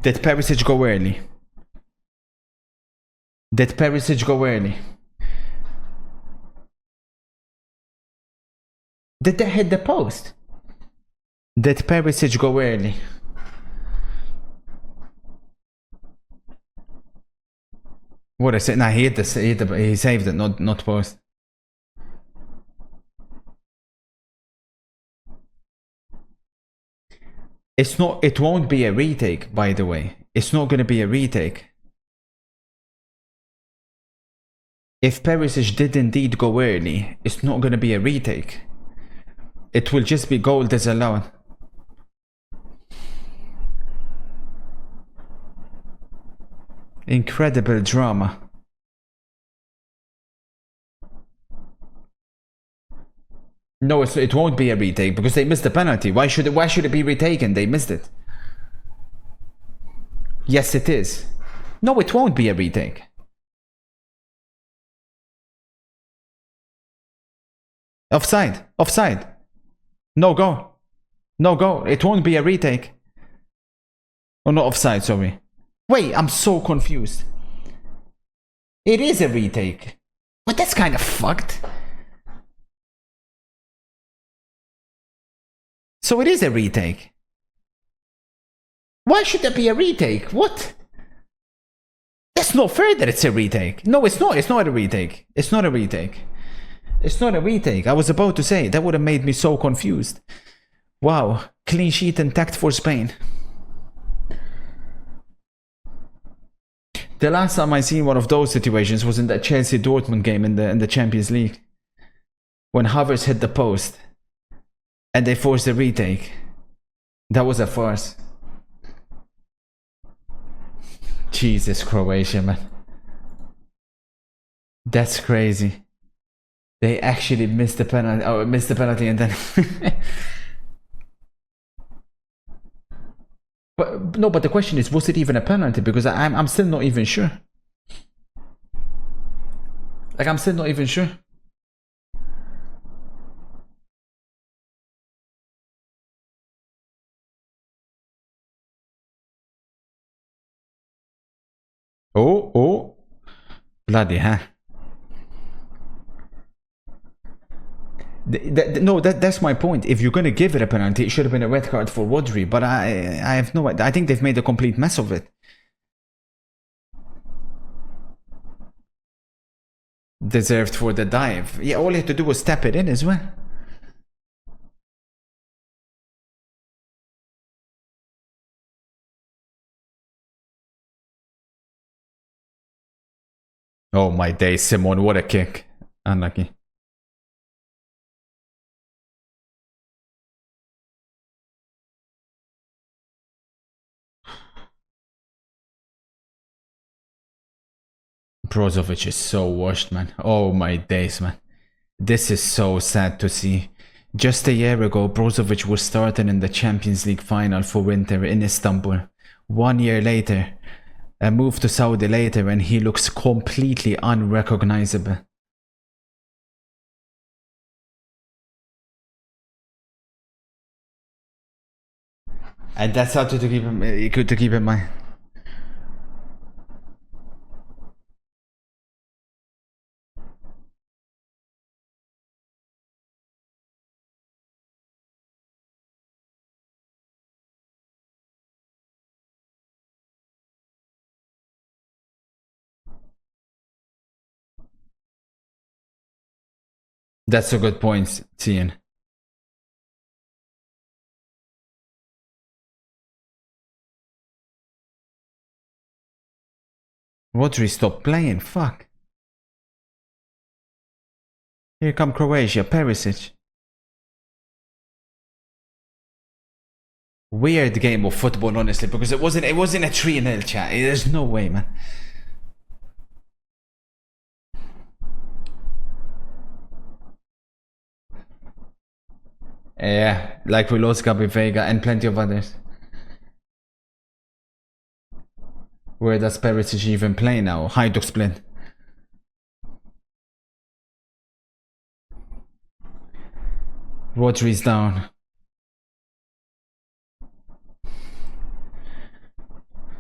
Did Perisic go early? Did they hit the post? Did Perisic go early? What I said? Nah, he saved it, not post. It's not. It won't be a retake, by the way. It's not going to be a retake. If Perisic did indeed go early, it's not going to be a retake. It will just be goal disallowed. Incredible drama. No, it won't be a retake because they missed the penalty. Why should it be retaken? They missed it. Yes, it is. No, it won't be a retake. Offside. Offside. No go. No go. It won't be a retake. Oh, not offside, sorry. Wait, I'm so confused. It is a retake. But that's kind of fucked. So it is a retake. Why should there be a retake? What? That's not fair that it's a retake. No, it's not. It's not a retake. It's not a retake. It's not a retake. I was about to say, that would have made me so confused. Wow. Clean sheet intact for Spain. The last time I seen one of those situations was in that Chelsea-Dortmund game in the Champions League. When Havertz hit the post. And they forced a retake. That was a farce. Jesus, Croatia, man. That's crazy. They actually missed the penalty. Oh, missed the penalty and then... But no, but the question is, was it even a penalty? Because I'm still not even sure. Like, I'm still not even sure. Oh. Bloody hell. No, that's my point. If you're going to give it a penalty, it should have been a red card for Rodri. But I have no idea. I think they've made a complete mess of it. Deserved for the dive. Yeah, all he had to do was step it in as well. Oh my days, Simon, what a kick. Unlucky. Brozovic is so washed, man. Oh my days, man. This is so sad to see. Just a year ago, Brozovic was starting in the Champions League final for Winter in Istanbul. 1 year later, a move to Saudi later, and he looks completely unrecognizable. And that's how to keep him, good to keep in mind. That's a good point, Tian. Rodri stopped playing, fuck. Here come Croatia, Perisic. Weird game of football, honestly, because it wasn't a 3-0 chat. There's no way, man. Yeah, like we lost Gabi Vega and plenty of others. Where does Perisic even play now? Hajduk Split. Rodri's down.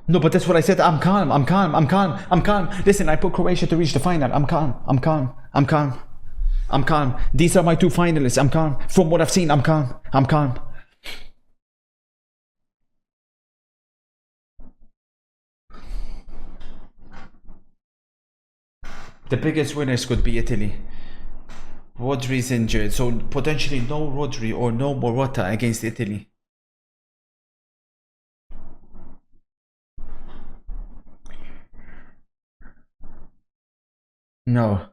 No, but that's what I said. I'm calm. Listen, I put Croatia to reach the final. I'm calm. These are my two finalists. I'm calm. From what I've seen, I'm calm. The biggest winners could be Italy. Rodri's injured, so potentially no Rodri or no Morata against Italy. No.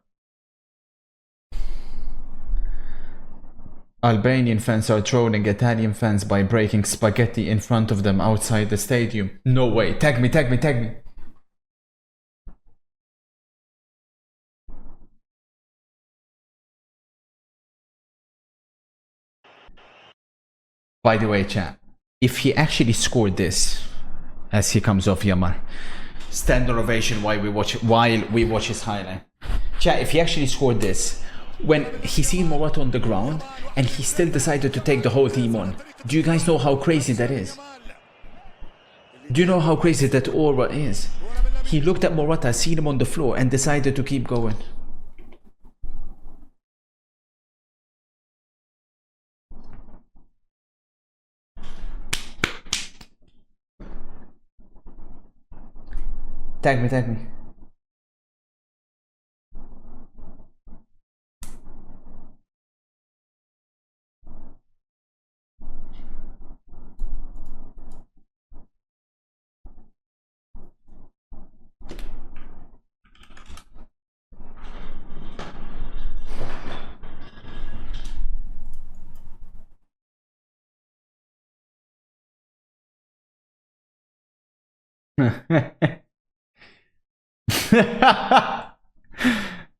Albanian fans are trolling Italian fans by breaking spaghetti in front of them outside the stadium. No way. Tag me, tag me, tag me. By the way, chat, if he actually scored this as he comes off Yamar, standing ovation while we watch his highlight. Chat, if he actually scored this, when he seen Morata on the ground and he still decided to take the whole team on. Do you guys know how crazy that is? Do you know how crazy that aura is? He looked at Morata, seen him on the floor, and decided to keep going. Tag me, tag me.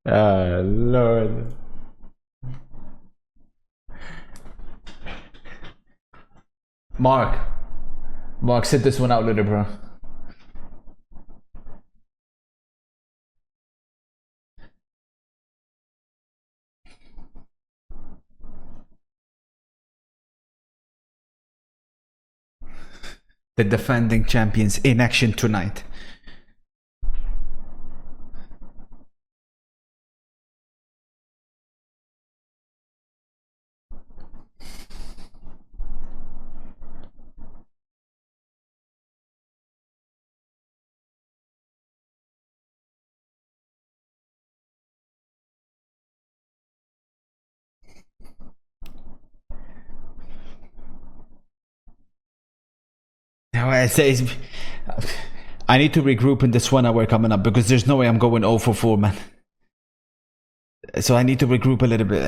Oh, Lord. Mark, sit this one out, little bro. The defending champions in action tonight. I need to regroup in this 1 hour coming up because there's no way I'm going 0 for 4, man. So I need to regroup a little bit.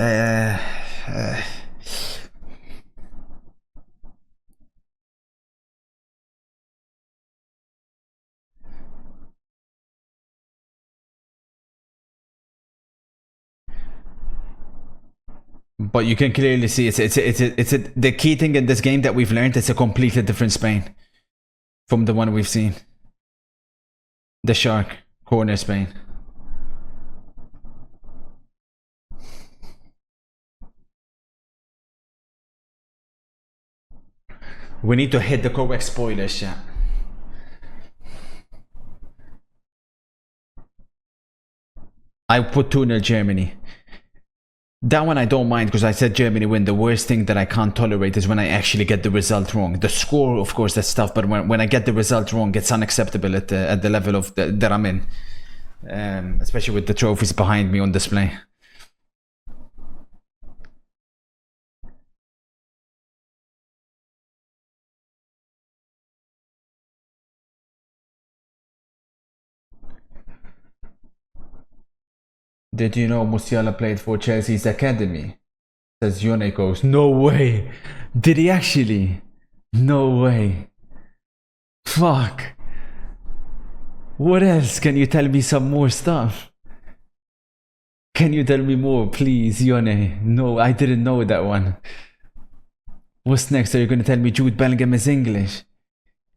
But you can clearly see the key thing in this game that we've learned is a completely different Spain from the one we've seen. The shark corner Spain. We need to hit the correct spoilers, yeah. I put 2-0 Germany. That one I don't mind because I said Germany win. The worst thing that I can't tolerate is when I actually get the result wrong. The score, of course, that's tough, but when I get the result wrong, it's unacceptable at the level of that I'm in. Especially with the trophies behind me on display. Did you know Musiala played for Chelsea's academy? Says Yone goes, no way! Did he actually? No way. Fuck. What else? Can you tell me some more stuff? Can you tell me more, please, Yone? No, I didn't know that one. What's next? Are you gonna tell me Jude Bellingham is English?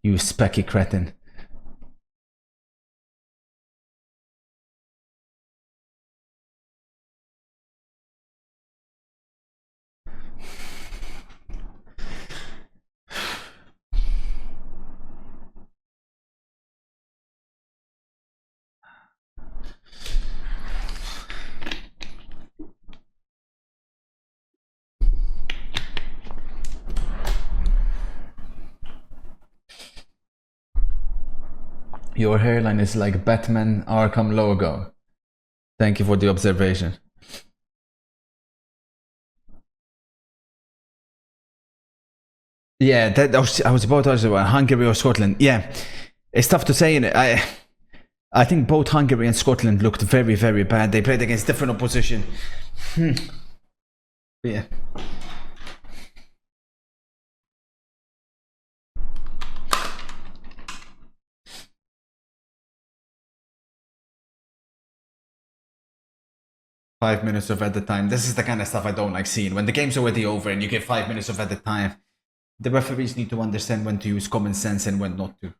You specky cretin. Your hairline is like Batman Arkham logo. Thank you for the observation. Yeah, I was about to ask about Hungary or Scotland. Yeah, it's tough to say. I think both Hungary and Scotland looked very, very bad. They played against different opposition. Yeah. Five minutes of added time. This is the kind of stuff I don't like seeing. When the game's already over and you get 5 minutes of added time, the referees need to understand when to use common sense and when not to.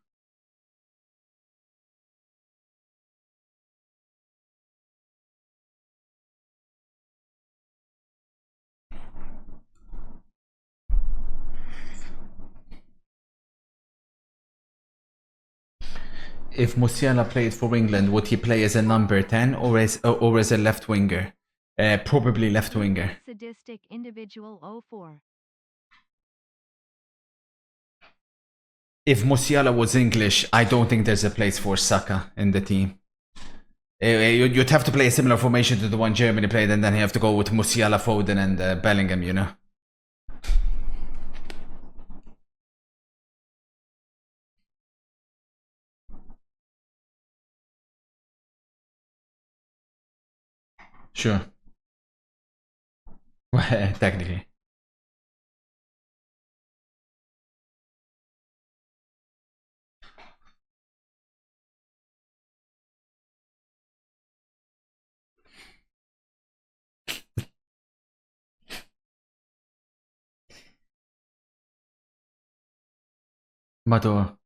If Musiala played for England, would he play as a number 10 or as a left winger? Probably left winger. Sadistic individual 04. If Musiala was English, I don't think there's a place for Saka in the team. You'd have to play a similar formation to the one Germany played, and then you have to go with Musiala, Foden, and Bellingham, you know? Sure. Technically. Mato.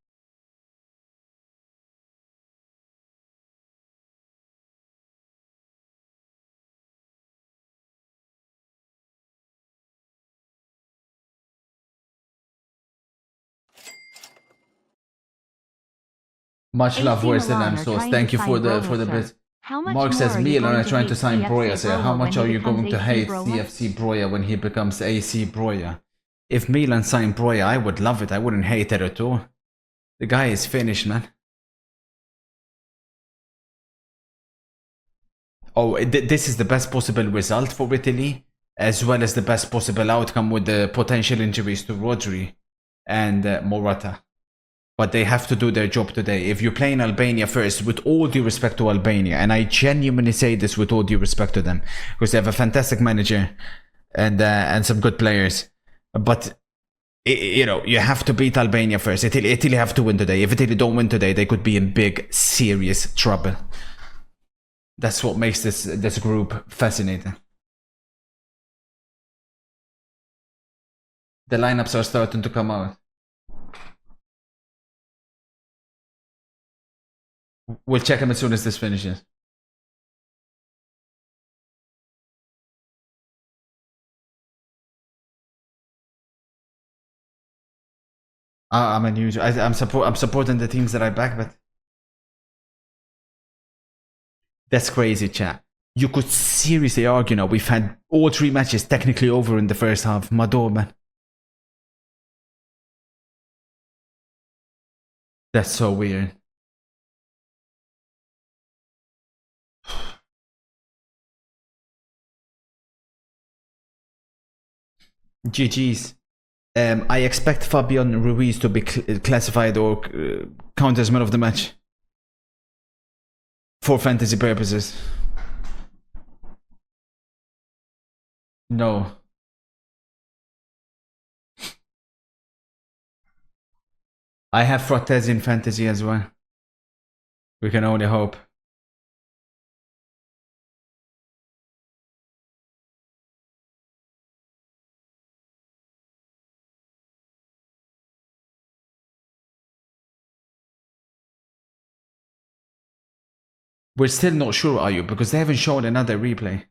Much love, AC where's the Milan lamb are sauce? trying Thank to you for sign the Broja, bit. sir. How much Mark more says are you Milan going are to trying to hate sign CFC Broja. So how Broja much when are he you becomes going to AC hate Broja? CFC Broja when he becomes AC Broja? If Milan signed Broja, I would love it. I wouldn't hate it at all. The guy is finished, man. Oh, this is the best possible result for Italy, as well as the best possible outcome with the potential injuries to Rodri and Morata. But they have to do their job today. If you're playing Albania first, with all due respect to Albania, and I genuinely say this with all due respect to them, because they have a fantastic manager and some good players, but you know, you have to beat Albania first. Italy have to win today. If Italy don't win today, they could be in big, serious trouble. That's what makes this group fascinating. The lineups are starting to come out. We'll check them as soon as this finishes. I'm a new. I'm supporting the teams that I back, but that's crazy, chat. You could seriously argue now we've had all three matches technically over in the first half. Mador, man. That's so weird. GG's. I expect Fabian Ruiz to be classified or counted as man of the match. For fantasy purposes. No. I have Fratesi in fantasy as well. We can only hope. We're still not sure, are you? Because they haven't shown another replay.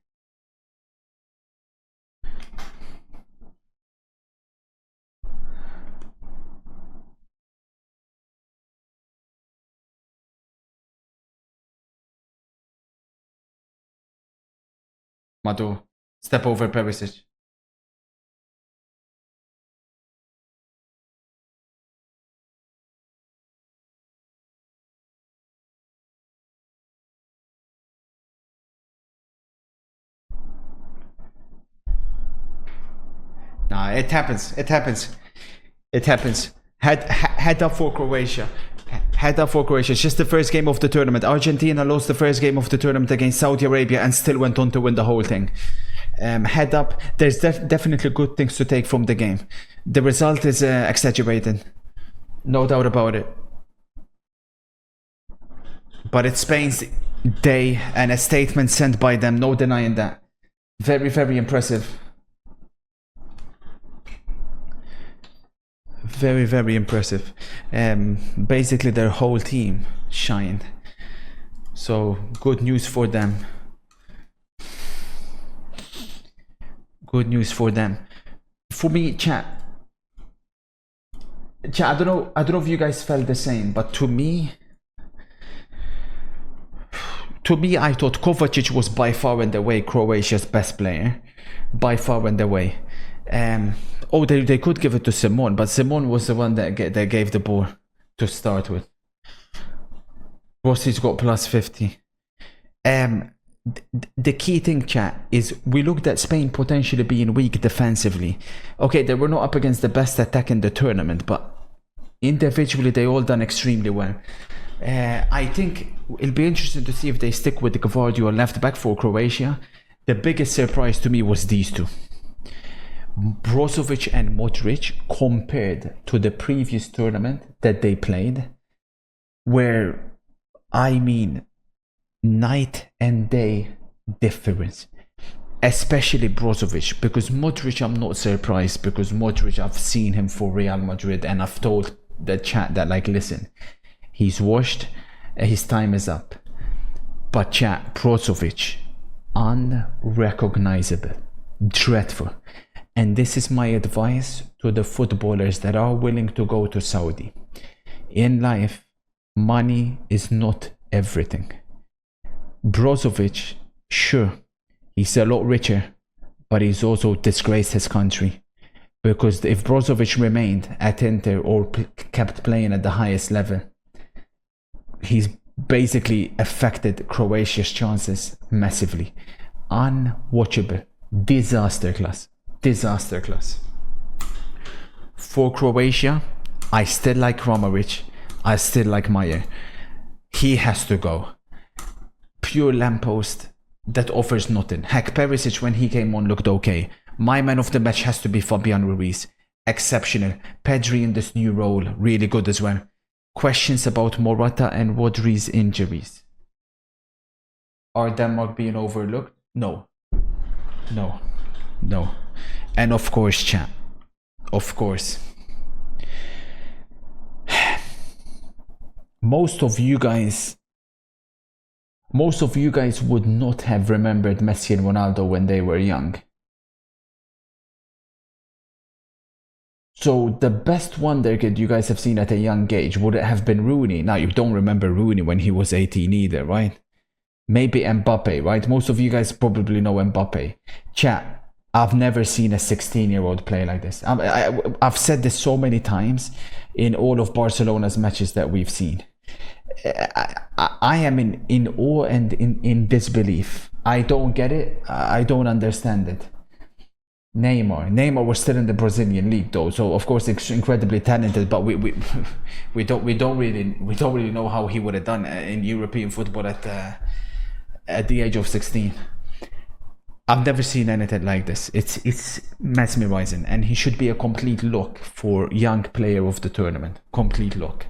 Madu, step over Perisic. Nah, it happens. It happens. It happens. Head up for Croatia. Head up for Croatia. It's just the first game of the tournament. Argentina lost the first game of the tournament against Saudi Arabia and still went on to win the whole thing. Head up. There's definitely good things to take from the game. The result is exaggerated. No doubt about it. But it's Spain's day and a statement sent by them. No denying that. Very, very impressive. Very, very impressive. Basically their whole team shined. So good news for them. Good news for them. For me, chat, I don't know if you guys felt the same, but to me, I thought Kovacic was by far and away Croatia's best player. By far and away. They could give it to Simon, but Simon was the one that gave the ball to start with. Rossi's got plus 50. The key thing, chat, is we looked at Spain potentially being weak defensively. Okay, they were not up against the best attack in the tournament, but individually they all done extremely well. I think it'll be interesting to see if they stick with the Gvardiol left back for Croatia. The biggest surprise to me was these two. Brozovic and Modric, compared to the previous tournament that they played, where, I mean, night and day difference. Especially Brozovic, because Modric I'm not surprised, because Modric I've seen him for Real Madrid and I've told the chat that, like, listen, he's washed, his time is up. But chat, Brozovic, unrecognizable, dreadful. And this is my advice to the footballers that are willing to go to Saudi. In life, money is not everything. Brozovic, sure, he's a lot richer, but he's also disgraced his country. Because if Brozovic remained at Inter or kept playing at the highest level, he's basically affected Croatia's chances massively. Unwatchable. Disaster class. Disaster class. For Croatia, I still like Romovic. I still like Meyer. He has to go. Pure lamppost that offers nothing. Heck, Perisic when he came on looked okay. My man of the match has to be Fabian Ruiz. Exceptional. Pedri in this new role, really good as well. Questions about Morata and Rodri's injuries. Are Denmark being overlooked? No. No. No. And of course, chat. Of course. Most of you guys would not have remembered Messi and Ronaldo when they were young. So the best wonder kid you guys have seen at a young age would have been Rooney. Now you don't remember Rooney when he was 18 either, right? Maybe Mbappe, right? Most of you guys probably know Mbappe. Chat. I've never seen a 16-year-old play like this. I've said this so many times in all of Barcelona's matches that we've seen. I am in awe and in disbelief. I don't get it. I don't understand it. Neymar was still in the Brazilian league though, so of course it's incredibly talented. But we don't really know how he would have done in European football at the age of 16. I've never seen anything like this. It's mesmerizing, and he should be a complete lock for young player of the tournament. Complete lock.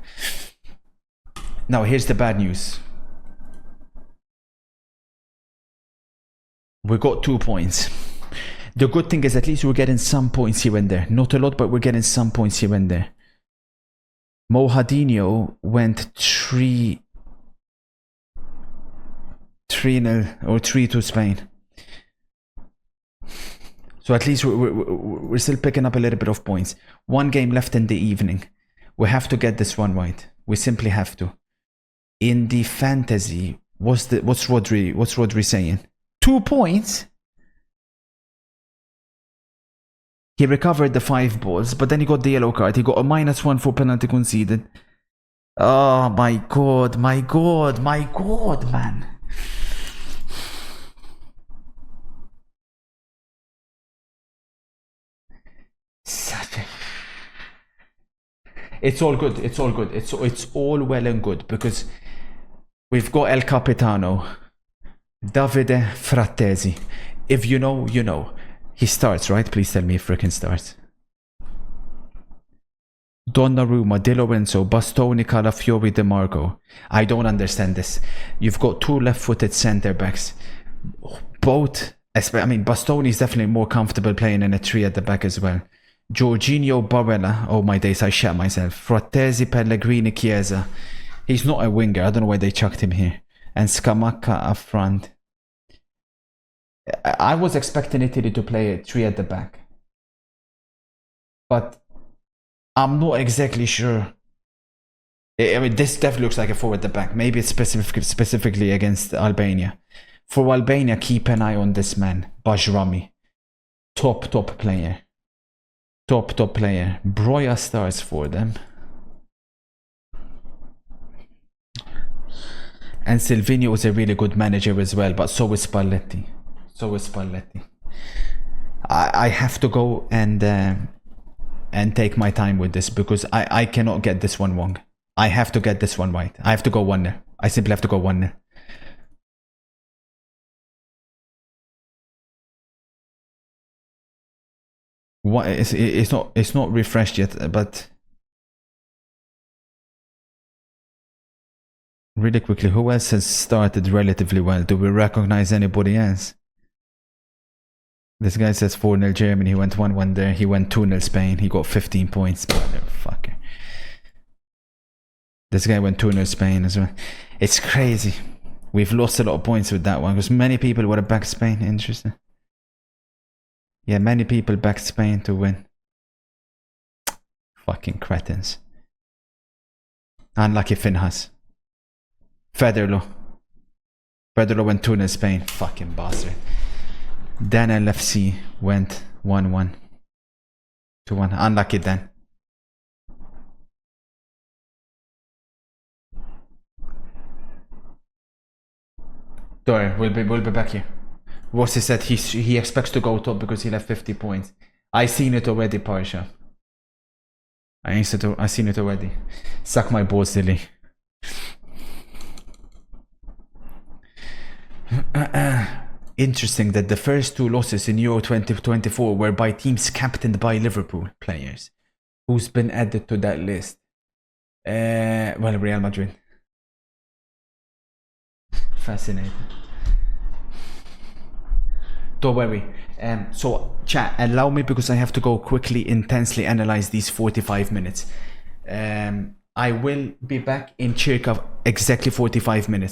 Now here's the bad news. We got 2 points. The good thing is at least we're getting some points here and there. Not a lot, but we're getting some points here and there. Mohadinho went 3-0 or 3-2 Spain. So at least we're still picking up a little bit of points. One game left in the evening. We have to get this one right. We simply have to. In the fantasy, what's Rodri saying? 2 points? He recovered the 5 balls, but then he got the yellow card. He got a -1 for penalty conceded. Oh my god, man. It's all good. It's all good. It's all well and good because we've got El Capitano, Davide Frattesi. If you know, you know. He starts, right? Please tell me he freaking starts. Donnarumma, Di Lorenzo, Bastoni, Calafiori, DeMarco. I don't understand this. You've got two left-footed centre backs. Both, I mean, Bastoni is definitely more comfortable playing in a 3 at the back as well. Jorginho, Barella. Oh my days, I shat myself. Frattesi, Pellegrini, Chiesa. He's not a winger. I don't know why they chucked him here. And Scamacca up front. I was expecting Italy to play a 3 at the back. But I'm not exactly sure. I mean, this definitely looks like a 4 at the back. Maybe it's specifically against Albania. For Albania, keep an eye on this man, Bajrami. Top player. Top player. Broja starts for them. And Silvino is a really good manager as well, but so is Spalletti. I have to go and take my time with this because I cannot get this one wrong. I have to get this one right. I have to go 1-0. I simply have to go 1-0. It's not refreshed yet, but really quickly, who else has started relatively well? Do we recognize anybody else? This guy says 4-0 Germany. He went 1-1 there. He went 2-0 Spain. He got 15 points. Motherfucker. This guy went 2-0 Spain as well. It's crazy. We've lost a lot of points with that one because many people would have backed Spain. Interesting. Yeah, many people backed Spain to win. Fucking cretins. Unlucky Finhas. Federlo went 2-0 Spain. Fucking bastard. Dan LFC went 1-1. 2-1. Unlucky Dan. Don't worry, we'll be back here. Rossi said he expects to go top because he left 50 points. I seen it already, Parsha. I seen it already. Suck my balls, silly. Interesting that the first 2 losses in Euro 2024 were by teams captained by Liverpool players. Who's been added to that list? Well, Real Madrid. Fascinating. Don't worry. So, chat, allow me because I have to go quickly, intensely analyze these 45 minutes. I will be back in circa exactly 45 minutes.